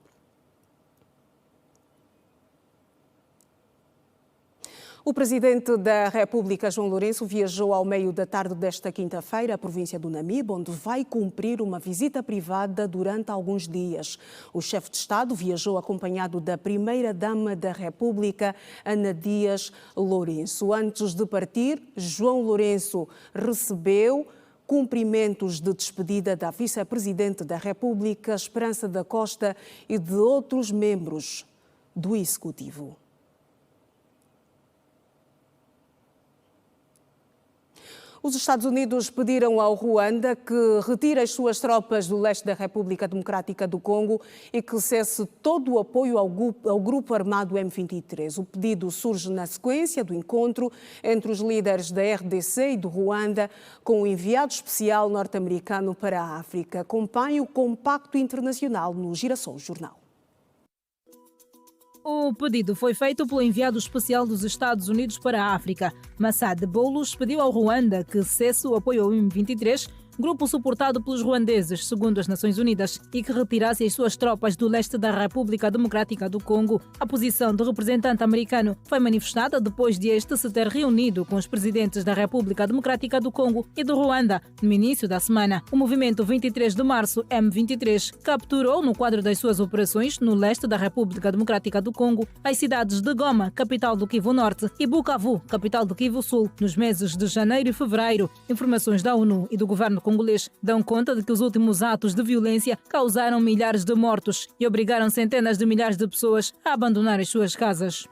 O Presidente da República, João Lourenço, viajou ao meio da tarde desta quinta-feira à província do Namibe, onde vai cumprir uma visita privada durante alguns dias. O chefe de Estado viajou acompanhado da Primeira-Dama da República, Ana Dias Lourenço. Antes de partir, João Lourenço recebeu cumprimentos de despedida da Vice-Presidente da República, Esperança da Costa, e de outros membros do Executivo. Os Estados Unidos pediram ao Ruanda que retire as suas tropas do leste da República Democrática do Congo e que cesse todo o apoio ao grupo armado M23. O pedido surge na sequência do encontro entre os líderes da RDC e do Ruanda com o enviado especial norte-americano para a África. Acompanhe o Compacto Internacional no Girassol Jornal. O pedido foi feito pelo enviado especial dos Estados Unidos para a África. Massad Boulos pediu ao Ruanda que cesse o apoio ao M23, grupo suportado pelos ruandeses, segundo as Nações Unidas, e que retirasse as suas tropas do leste da República Democrática do Congo. A posição do representante americano foi manifestada depois de este se ter reunido com os presidentes da República Democrática do Congo e do Ruanda no início da semana. O movimento 23 de março, M23, capturou, no quadro das suas operações no leste da República Democrática do Congo, as cidades de Goma, capital do Kivu Norte, e Bukavu, capital do Kivu Sul, nos meses de janeiro e fevereiro. Informações da ONU e do governo congolês dão conta de que os últimos atos de violência causaram milhares de mortos e obrigaram centenas de milhares de pessoas a abandonar as suas casas.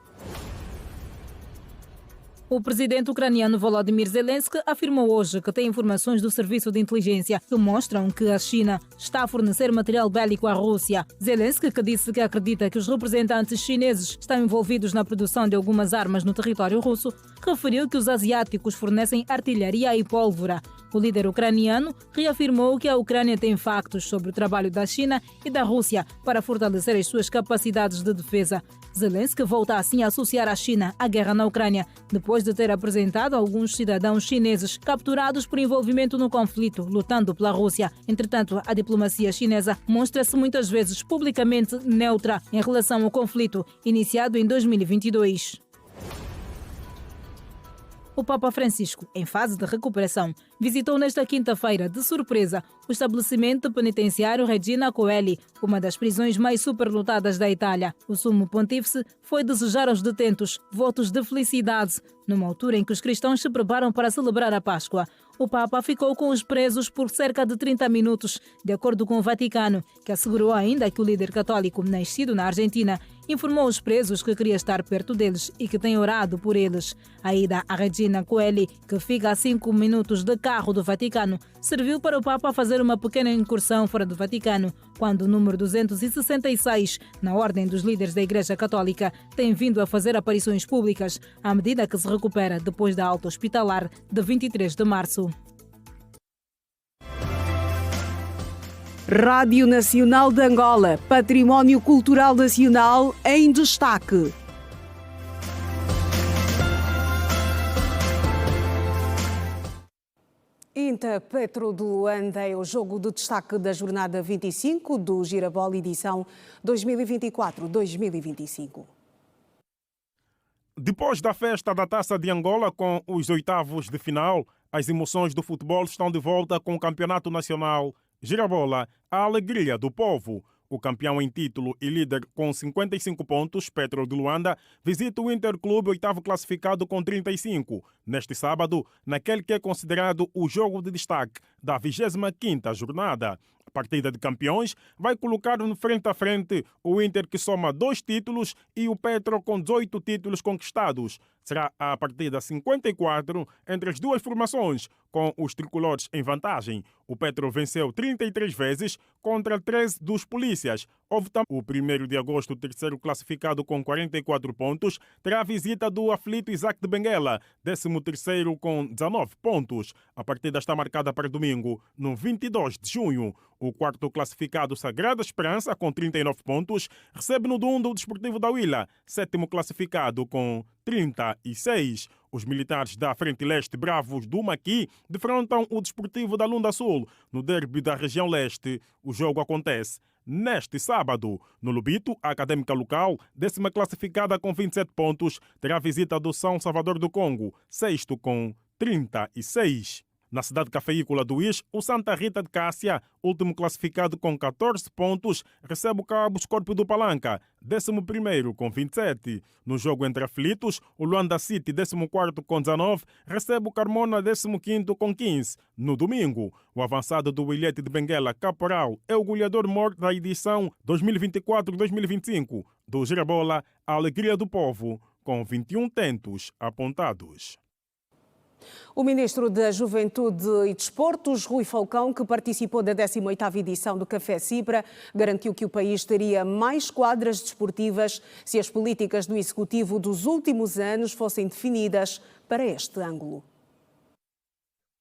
O presidente ucraniano Volodymyr Zelensky afirmou hoje que tem informações do serviço de inteligência que mostram que a China está a fornecer material bélico à Rússia. Zelensky, que disse que acredita que os representantes chineses estão envolvidos na produção de algumas armas no território russo, referiu que os asiáticos fornecem artilharia e pólvora. O líder ucraniano reafirmou que a Ucrânia tem factos sobre o trabalho da China e da Rússia para fortalecer as suas capacidades de defesa. Zelensky volta assim a associar a China à guerra na Ucrânia, depois de ter apresentado alguns cidadãos chineses capturados por envolvimento no conflito, lutando pela Rússia. Entretanto, a diplomacia chinesa mostra-se muitas vezes publicamente neutra em relação ao conflito iniciado em 2022. O Papa Francisco, em fase de recuperação, visitou nesta quinta-feira, de surpresa, o estabelecimento penitenciário Regina Coeli, uma das prisões mais superlotadas da Itália. O sumo pontífice foi desejar aos detentos votos de felicidade, numa altura em que os cristãos se preparam para celebrar a Páscoa. O Papa ficou com os presos por cerca de 30 minutos, de acordo com o Vaticano, que assegurou ainda que o líder católico, nascido na Argentina, informou os presos que queria estar perto deles e que tem orado por eles. A ida à Regina Coeli, que fica a 5 minutos de carro do Vaticano, serviu para o Papa fazer uma pequena incursão fora do Vaticano, quando o número 266, na ordem dos líderes da Igreja Católica, tem vindo a fazer aparições públicas, à medida que se recupera depois da alta hospitalar de 23 de março. Rádio Nacional de Angola, Património Cultural Nacional em destaque. Inter Petro de Luanda é o jogo de destaque da jornada 25 do Girabola edição 2024-2025. Depois da festa da Taça de Angola com os oitavos de final, as emoções do futebol estão de volta com o Campeonato Nacional Girabola, a alegria do povo. O campeão em título e líder com 55 pontos, Petro de Luanda, visita o Interclube, oitavo classificado com 35, neste sábado, naquele que é considerado o jogo de destaque da 25ª jornada. A partida de campeões vai colocar no frente a frente o Inter, que soma 2 títulos, e o Petro com 18 títulos conquistados. Será a partida 54 entre as duas formações, com os tricolores em vantagem. O Petro venceu 33 vezes contra 13 dos polícias. Houve também o 1º de agosto, o terceiro classificado com 44 pontos, terá a visita do aflito Isaac de Benguela, 13º com 19 pontos. A partida está marcada para domingo, no 22 de junho. O quarto classificado, Sagrada Esperança, com 39 pontos, recebe no Dundo o Desportivo da Huila, 7º classificado com 36. Os militares da Frente Leste Bravos do Maqui defrontam o Desportivo da Lunda Sul. No derby da região leste, o jogo acontece neste sábado. No Lubito, a Académica Local, 10ª classificada com 27 pontos, terá a visita do São Salvador do Congo, 6º com 36. Na cidade cafeícola do Is, o Santa Rita de Cássia, último classificado com 14 pontos, recebe o Cabos Corpo do Palanca, 11º com 27. No jogo entre aflitos, o Luanda City, 14º com 19, recebe o Carmona, 15º com 15. No domingo, o avançado do Bilhete de Benguela, Caporal, é o goleador morto da edição 2024-2025 do Girabola, a alegria do povo, com 21 tentos apontados. O ministro da Juventude e Desportos, Rui Falcão, que participou da 18ª edição do Café Cipra, garantiu que o país teria mais quadras desportivas se as políticas do Executivo dos últimos anos fossem definidas para este ângulo.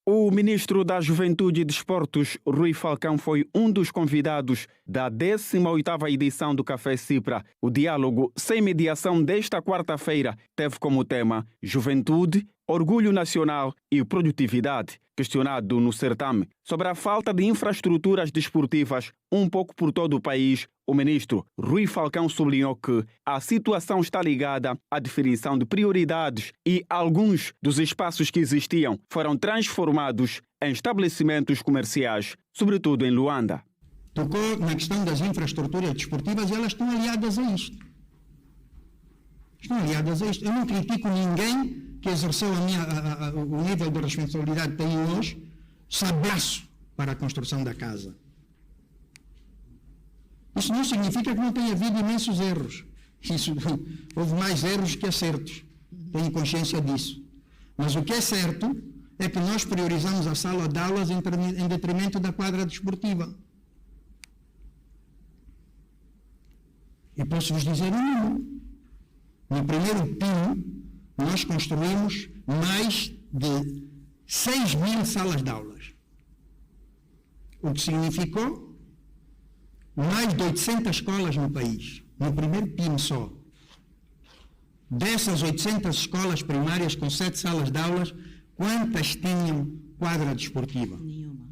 O ministro da Juventude e Desportos, Rui Falcão, foi um dos convidados da 18ª edição do Café Cipra. O diálogo sem mediação desta quarta-feira teve como tema Juventude, Orgulho Nacional e Produtividade. Questionado no certame sobre a falta de infraestruturas desportivas um pouco por todo o país, o ministro Rui Falcão sublinhou que a situação está ligada à definição de prioridades e alguns dos espaços que existiam foram transformados em estabelecimentos comerciais, sobretudo em Luanda. Tocou na questão das infraestruturas desportivas e elas estão aliadas a isto. Estão aliadas a isto. Eu não critico ninguém que exerceu o nível de responsabilidade que tem hoje, abraço para a construção da casa. Isso não significa que não tenha havido imensos erros. Houve mais erros que acertos. Tenho consciência disso. Mas o que é certo é que nós priorizamos a sala de aulas em detrimento da quadra desportiva. E posso-vos dizer um número. No primeiro PIN, nós construímos mais de 6.000 salas de aulas. O que significou mais de 800 escolas no país, no primeiro PIN só. Dessas 800 escolas primárias com 7 salas de aulas, quantas tinham quadra desportiva? Nenhuma.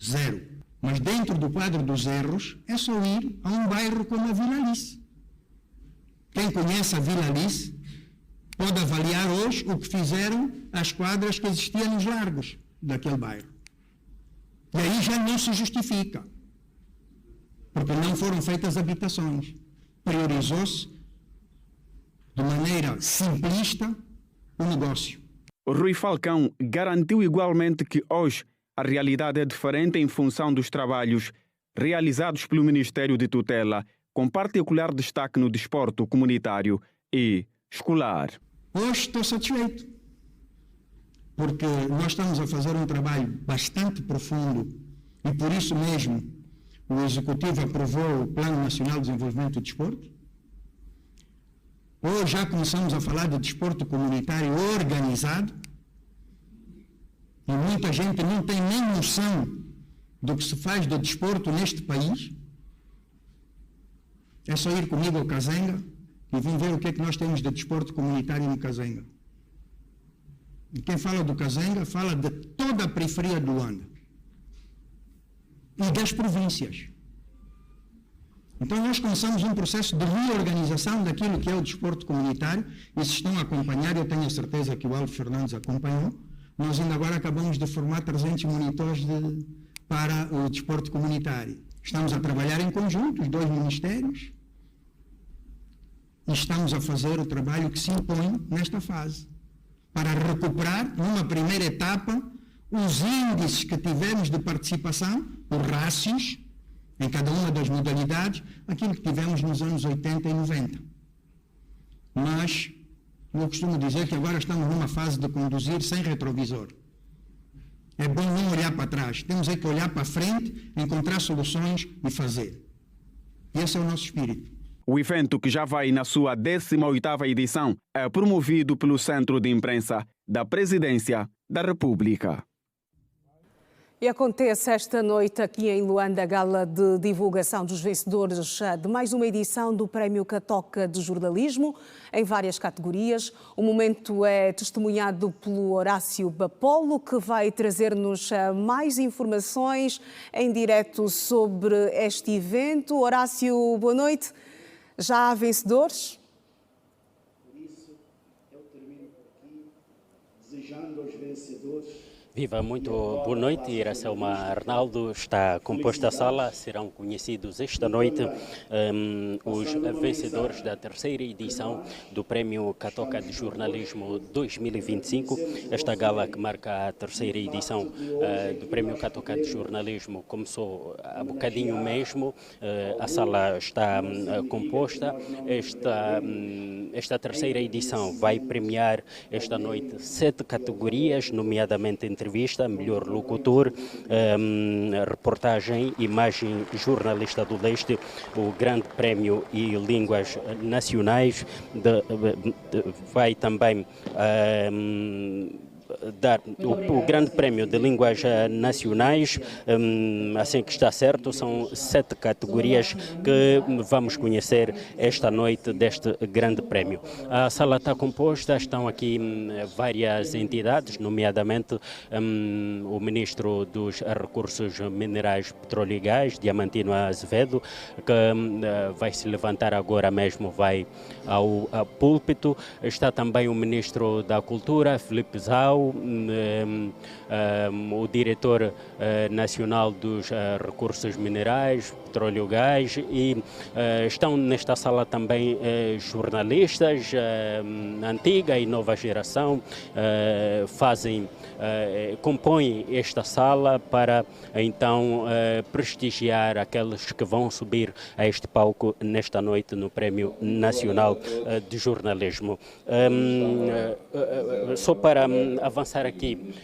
0. Mas dentro do quadro dos erros, é só ir a um bairro como a Vila Alice. Quem conhece a Vila Alice pode avaliar hoje o que fizeram as quadras que existiam nos largos daquele bairro. E aí já não se justifica, porque não foram feitas habitações. Priorizou-se de maneira simplista o negócio. O Rui Falcão garantiu igualmente que hoje a realidade é diferente em função dos trabalhos realizados pelo Ministério de Tutela, com particular destaque no desporto comunitário e escolar. Hoje estou satisfeito, porque nós estamos a fazer um trabalho bastante profundo e por isso mesmo o Executivo aprovou o Plano Nacional de Desenvolvimento do Desporto. Hoje já começamos a falar de desporto comunitário organizado e muita gente não tem nem noção do que se faz de desporto neste país. É só ir comigo ao Kazenga e vão ver o que é que nós temos de desporto comunitário no Kazenga. E quem fala do Kazenga fala de toda a periferia do Luanda e das províncias. Então nós começamos um processo de reorganização daquilo que é o desporto comunitário e se estão a acompanhar, eu tenho a certeza que o Aldo Fernandes acompanhou, nós ainda agora acabamos de formar 300 monitores para o desporto comunitário. Estamos a trabalhar em conjunto, os dois ministérios, e estamos a fazer o trabalho que se impõe nesta fase, para recuperar, numa primeira etapa, os índices que tivemos de participação, os rácios, em cada uma das modalidades, aquilo que tivemos nos anos 80 e 90. Mas eu costumo dizer que agora estamos numa fase de conduzir sem retrovisor. É bom não olhar para trás, temos é que olhar para frente, encontrar soluções e fazer. E esse é o nosso espírito. O evento, que já vai na sua 18ª edição, é promovido pelo Centro de Imprensa da Presidência da República. E acontece esta noite aqui em Luanda a gala de divulgação dos vencedores de mais uma edição do Prémio Catoca de Jornalismo, em várias categorias. O momento é testemunhado pelo Horácio Bapolo, que vai trazer-nos mais informações em direto sobre este evento. Horácio, boa noite. Já há vencedores? Por isso, eu termino por aqui, desejando aos vencedores Viva, muito boa noite. Iracelma Arnaldo, está composta a sala. Serão conhecidos esta noite os vencedores da terceira edição do Prémio Catoca de Jornalismo 2025. Esta gala que marca a terceira edição do Prémio Catoca de Jornalismo começou há bocadinho mesmo. A sala está composta. Esta terceira edição vai premiar esta noite 7 categorias, nomeadamente entrevista, melhor locutor, reportagem, imagem, jornalista do leste, o grande prémio e línguas nacionais, vai também dar o grande prémio de línguas nacionais, assim que está certo, são 7 categorias que vamos conhecer esta noite deste grande prémio. A sala está composta, estão aqui várias entidades, nomeadamente o Ministro dos Recursos Minerais, Petróleo e Gás, Diamantino Azevedo, que vai se levantar agora mesmo, vai ao púlpito. Está também o Ministro da Cultura, Filipe Zau, o Diretor Nacional dos Recursos Minerais, Petróleo e Gás, e estão nesta sala também jornalistas, antiga e nova geração, compõem esta sala para então prestigiar aqueles que vão subir a este palco nesta noite no Prémio Nacional de Jornalismo. Só para avançar aqui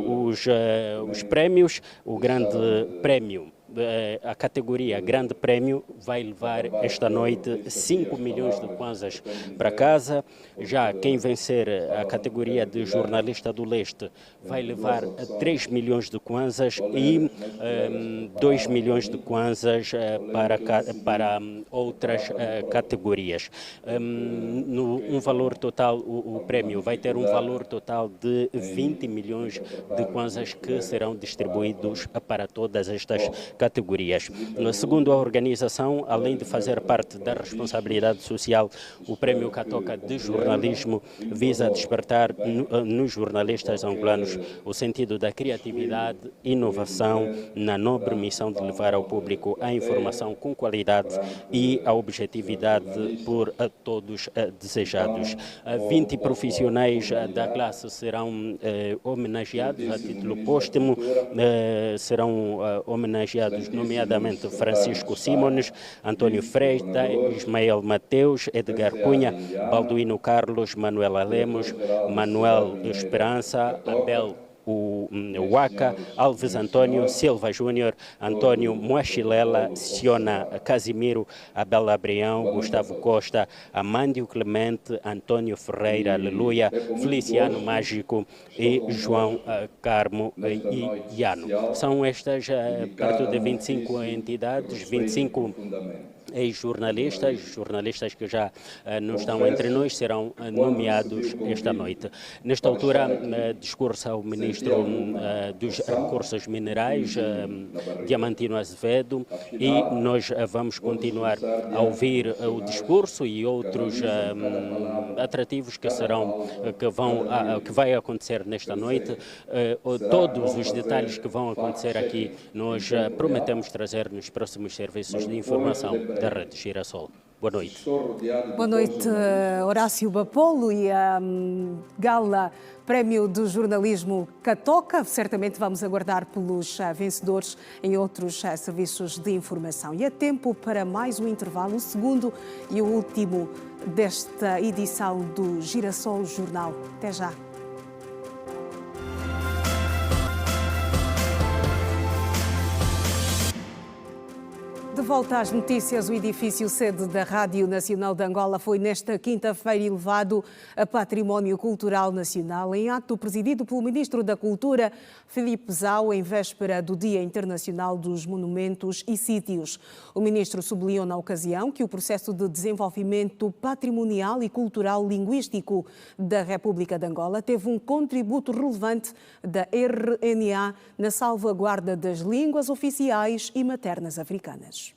os prémios, o grande prémio, a categoria Grande Prémio vai levar esta noite 5 milhões de kwanzas para casa. Já quem vencer a categoria de Jornalista do Leste vai levar 3 milhões de kwanzas e 2 milhões de kwanzas para outras categorias. Um valor total, o prémio vai ter um valor total de 20 milhões de kwanzas que serão distribuídos para todas estas categorias. Segundo a organização, além de fazer parte da responsabilidade social, o Prémio Catoca de Jornalismo visa despertar nos jornalistas angolanos o sentido da criatividade, inovação, na nobre missão de levar ao público a informação com qualidade e a objetividade por todos desejados. 20 profissionais da classe serão homenageados a título póstumo, serão homenageados nomeadamente Francisco Simones, Antônio Freitas, Ismael Mateus, Edgar Cunha, Balduino Carlos, Manuela Lemos, Manuel Esperança, Abel Waka, Alves Antônio, Silva Júnior, Antônio Moachilela, Siona Casimiro, Abel Abrião, Gustavo Costa, Amândio Clemente, Antônio Ferreira, Aleluia, Feliciano Mágico e João Carmo e Iano. São estas perto de 25 entidades, 25 jornalistas que já não estão entre nós, serão nomeados esta noite. Nesta altura, discursa o Ministro dos Recursos Minerais, Diamantino Azevedo, e nós vamos continuar a ouvir o discurso e outros atrativos que vai acontecer nesta noite. Todos os detalhes que vão acontecer aqui, nós prometemos trazer nos próximos serviços de informação da Rede Girassol. Boa noite. Boa noite, Horácio Bapolo, e a gala Prémio do Jornalismo Catoca. Certamente vamos aguardar pelos vencedores em outros serviços de informação. E é tempo para mais um intervalo, o segundo e o último desta edição do Girassol Jornal. Até já. De volta às notícias, o edifício sede da Rádio Nacional de Angola foi nesta quinta-feira elevado a Património Cultural Nacional em ato presidido pelo Ministro da Cultura, Filipe Zau, em véspera do Dia Internacional dos Monumentos e Sítios. O Ministro sublinhou na ocasião que o processo de desenvolvimento patrimonial e cultural linguístico da República de Angola teve um contributo relevante da RNA na salvaguarda das línguas oficiais e maternas africanas.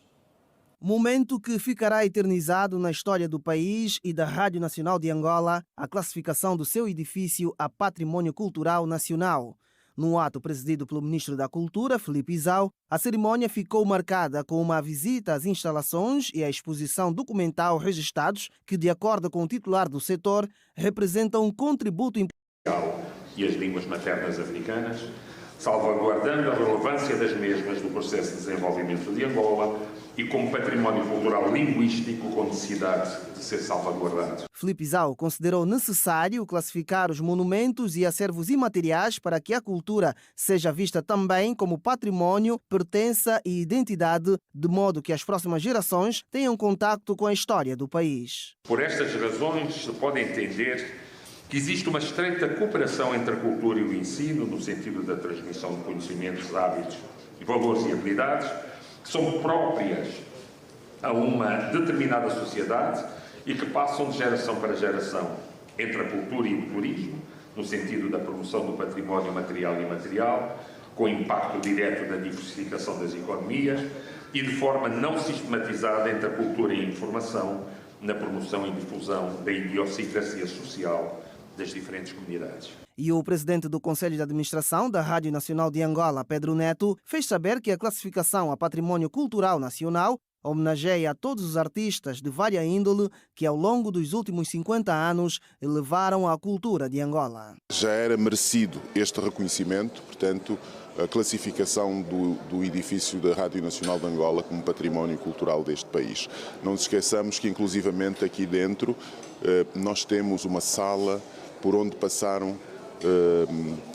Momento que ficará eternizado na história do país e da Rádio Nacional de Angola, a classificação do seu edifício a Património Cultural Nacional. No ato presidido pelo ministro da Cultura, Filipe Izao, a cerimónia ficou marcada com uma visita às instalações e à exposição documental registados que, de acordo com o titular do setor, representam um contributo importante. E as línguas maternas africanas, salvaguardando a relevância das mesmas no processo de desenvolvimento de Angola e como património cultural linguístico com necessidade de ser salvaguardado. Filipe Izao considerou necessário classificar os monumentos e acervos imateriais para que a cultura seja vista também como património, pertença e identidade, de modo que as próximas gerações tenham contacto com a história do país. Por estas razões, se pode entender que existe uma estreita cooperação entre a cultura e o ensino, no sentido da transmissão de conhecimentos, hábitos, valores e habilidades, que são próprias a uma determinada sociedade e que passam de geração para geração entre a cultura e o turismo, no sentido da promoção do património material e imaterial, com impacto direto na diversificação das economias e de forma não sistematizada entre a cultura e a informação, na promoção e difusão da idiosincrasia social das diferentes comunidades. E o presidente do Conselho de Administração da Rádio Nacional de Angola, Pedro Neto, fez saber que a classificação a Património Cultural Nacional homenageia todos os artistas de vária índole que, ao longo dos últimos 50 anos, elevaram a cultura de Angola. Já era merecido este reconhecimento, portanto, a classificação do edifício da Rádio Nacional de Angola como património cultural deste país. Não nos esqueçamos que, inclusivamente, aqui dentro, nós temos uma sala por onde passaram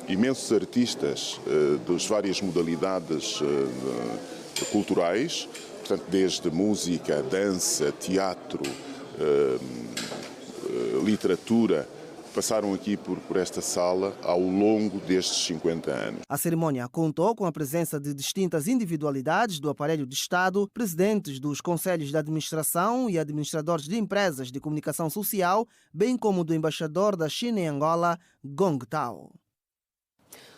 imensos artistas das várias modalidades culturais, portanto, desde música, dança, teatro, literatura, passaram aqui por esta sala ao longo destes 50 anos. A cerimónia contou com a presença de distintas individualidades do aparelho de Estado, presidentes dos conselhos de administração e administradores de empresas de comunicação social, bem como do embaixador da China em Angola, Gong Tao.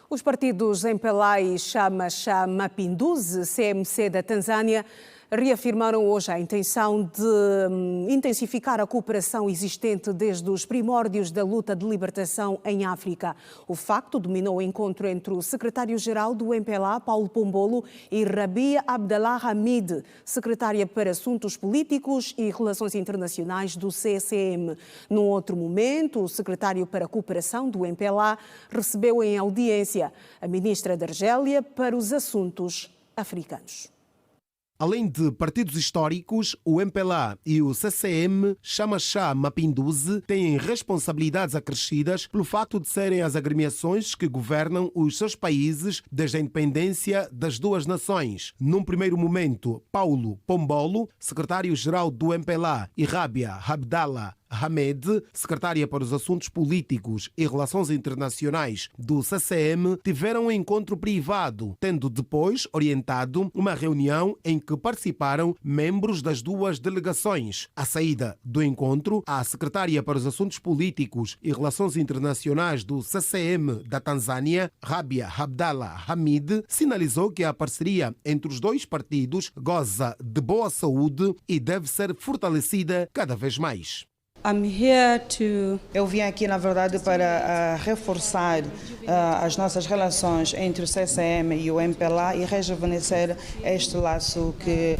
Os partidos MPLA e Chama Mapinduzi, CMC da Tanzânia, reafirmaram hoje a intenção de intensificar a cooperação existente desde os primórdios da luta de libertação em África. O facto dominou o encontro entre o secretário-geral do MPLA, Paulo Pombolo, e Rabia Abdallah Hamid, secretária para Assuntos Políticos e Relações Internacionais do CCM. Num outro momento, o secretário para a Cooperação do MPLA recebeu em audiência a ministra da Argélia para os Assuntos Africanos. Além de partidos históricos, o MPLA e o CCM, Chama Mapinduzi, têm responsabilidades acrescidas pelo facto de serem as agremiações que governam os seus países desde a independência das duas nações. Num primeiro momento, Paulo Pombolo, secretário-geral do MPLA, e Rabia Abdallah Hamid, secretária para os Assuntos Políticos e Relações Internacionais do CCM, tiveram um encontro privado, tendo depois orientado uma reunião em que participaram membros das duas delegações. À saída do encontro, a secretária para os Assuntos Políticos e Relações Internacionais do CCM da Tanzânia, Rabia Abdallah Hamid, sinalizou que a parceria entre os dois partidos goza de boa saúde e deve ser fortalecida cada vez mais. Eu vim aqui, na verdade, para reforçar as nossas relações entre o CCM e o MPLA e rejuvenescer este laço que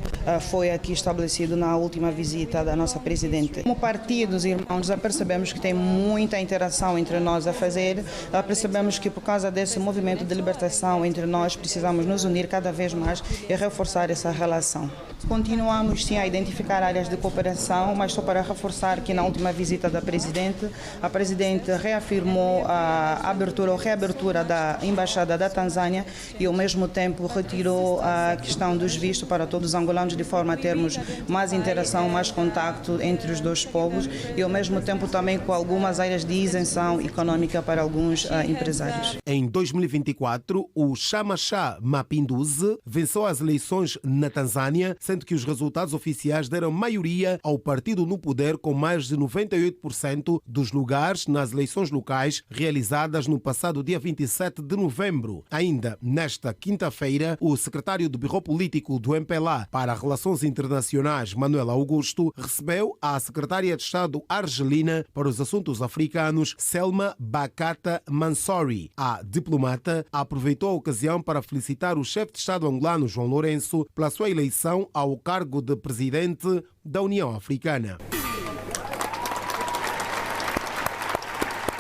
foi aqui estabelecido na última visita da nossa presidente. Como partidos irmãos, já percebemos que tem muita interação entre nós a fazer, já percebemos que por causa desse movimento de libertação entre nós precisamos nos unir cada vez mais e reforçar essa relação. Continuamos sim a identificar áreas de cooperação, mas só para reforçar que na última visita da Presidente, a Presidente reafirmou a abertura ou reabertura da Embaixada da Tanzânia e ao mesmo tempo retirou a questão dos vistos para todos os angolanos de forma a termos mais interação, mais contacto entre os dois povos e ao mesmo tempo também com algumas áreas de isenção econômica para alguns empresários. Em 2024, o Chama Mapinduzi venceu as eleições na Tanzânia, sendo que os resultados oficiais deram maioria ao partido no poder com mais de 98% dos lugares nas eleições locais realizadas no passado dia 27 de novembro. Ainda nesta quinta-feira, o secretário do Birro Político do MPLA para Relações Internacionais, Manuel Augusto, recebeu a secretária de Estado argelina para os assuntos africanos, Selma Bakata Mansouri. A diplomata aproveitou a ocasião para felicitar o chefe de Estado angolano, João Lourenço, pela sua eleição ao cargo de presidente da União Africana.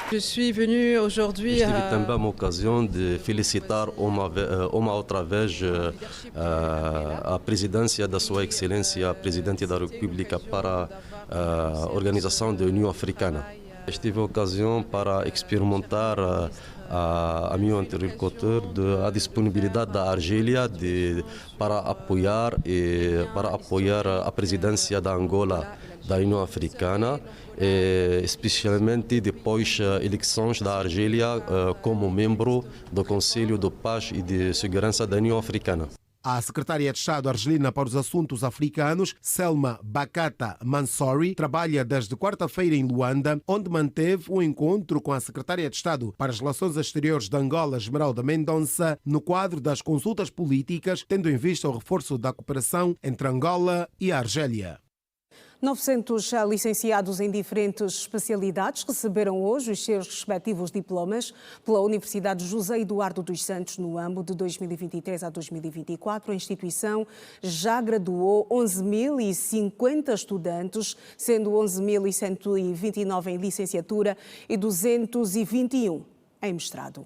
Tive também uma ocasião de felicitar uma outra vez a presidência da Sua Excelência, a Presidente da República, para a Organização da União Africana. Tive a ocasião para experimentar a meu interlocutor a disponibilidade da Argélia para apoiar a presidência da Angola da União Africana, especialmente depois das eleições da Argélia como membro do Conselho de Paz e de Segurança da União Africana. A secretária de Estado argelina para os assuntos africanos, Selma Bakata Mansouri, trabalha desde quarta-feira em Luanda, onde manteve um encontro com a secretária de Estado para as Relações Exteriores de Angola, Esmeralda Mendonça, no quadro das consultas políticas, tendo em vista o reforço da cooperação entre Angola e a Argélia. 900 licenciados em diferentes especialidades receberam hoje os seus respectivos diplomas pela Universidade José Eduardo dos Santos no âmbito de 2023 a 2024. A instituição já graduou 11.050 estudantes, sendo 11.129 em licenciatura e 221 em mestrado.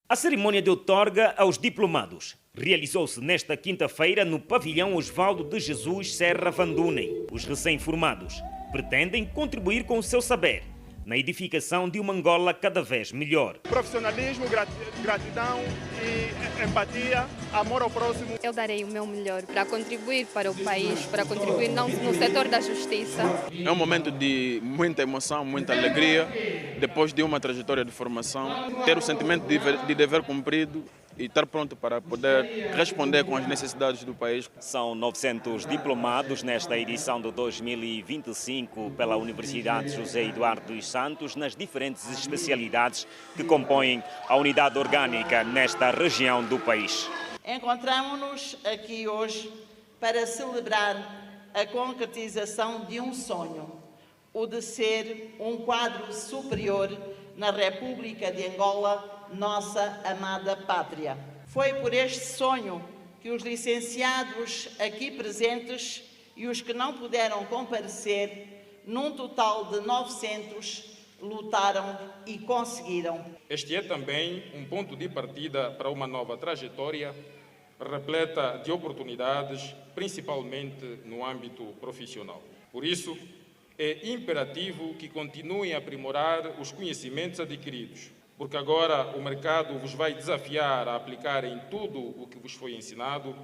A cerimônia de outorga aos diplomados realizou-se nesta quinta-feira no pavilhão Osvaldo de Jesus Serra Vandunem. Os recém-formados pretendem contribuir com o seu saber na edificação de uma Angola cada vez melhor. Profissionalismo, gratidão e empatia, amor ao próximo. Eu darei o meu melhor para contribuir para o país, para contribuir no setor da justiça. É um momento de muita emoção, muita alegria, depois de uma trajetória de formação, ter o sentimento de dever cumprido e estar pronto para poder responder com as necessidades do país. São 900 diplomados nesta edição de 2025 pela Universidade José Eduardo dos Santos nas diferentes especialidades que compõem a unidade orgânica nesta região do país. Encontramos-nos aqui hoje para celebrar a concretização de um sonho, o de ser um quadro superior na República de Angola, nossa amada pátria. Foi por este sonho que os licenciados aqui presentes e os que não puderam comparecer, num total de 900, lutaram e conseguiram. Este é também um ponto de partida para uma nova trajetória repleta de oportunidades, principalmente no âmbito profissional. Por isso, é imperativo que continuem a aprimorar os conhecimentos adquiridos, porque agora o mercado vos vai desafiar a aplicarem tudo o que vos foi ensinado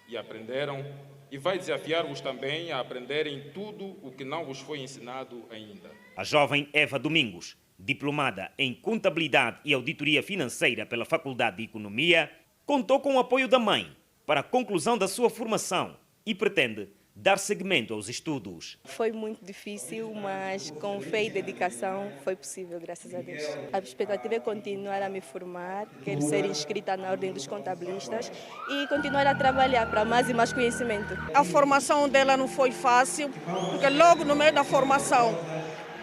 e aprenderam, e vai desafiar-vos também a aprenderem tudo o que não vos foi ensinado ainda. A jovem Eva Domingos, diplomada em Contabilidade e Auditoria Financeira pela Faculdade de Economia, contou com o apoio da mãe para a conclusão da sua formação e pretende dar seguimento aos estudos. Foi muito difícil, mas com fé e dedicação foi possível, graças a Deus. A expectativa é continuar a me formar, quero ser inscrita na Ordem dos Contabilistas e continuar a trabalhar para mais e mais conhecimento. A formação dela não foi fácil, porque logo no meio da formação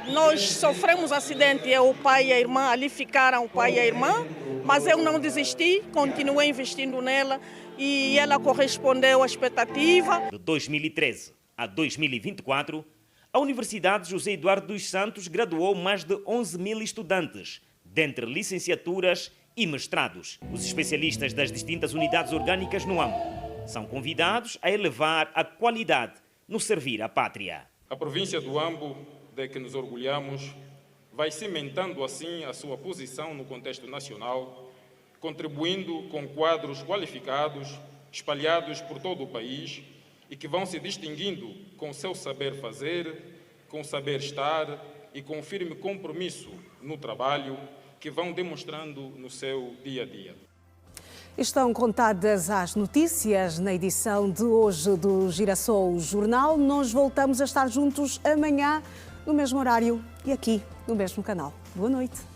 nós sofremos acidente, eu, o pai e a irmã, ali ficaram o pai e a irmã, mas eu não desisti, continuei investindo nela e ela correspondeu à expectativa. De 2013 a 2024, a Universidade José Eduardo dos Santos graduou mais de 11.000 estudantes, dentre licenciaturas e mestrados. Os especialistas das distintas unidades orgânicas no âmbito são convidados a elevar a qualidade no servir à pátria. A província do Ambo, de que nos orgulhamos, vai cimentando assim a sua posição no contexto nacional, contribuindo com quadros qualificados, espalhados por todo o país e que vão se distinguindo com o seu saber fazer, com o saber estar e com o firme compromisso no trabalho que vão demonstrando no seu dia a dia. Estão contadas as notícias na edição de hoje do Girassol Jornal. Nós voltamos a estar juntos amanhã no mesmo horário e aqui no mesmo canal. Boa noite.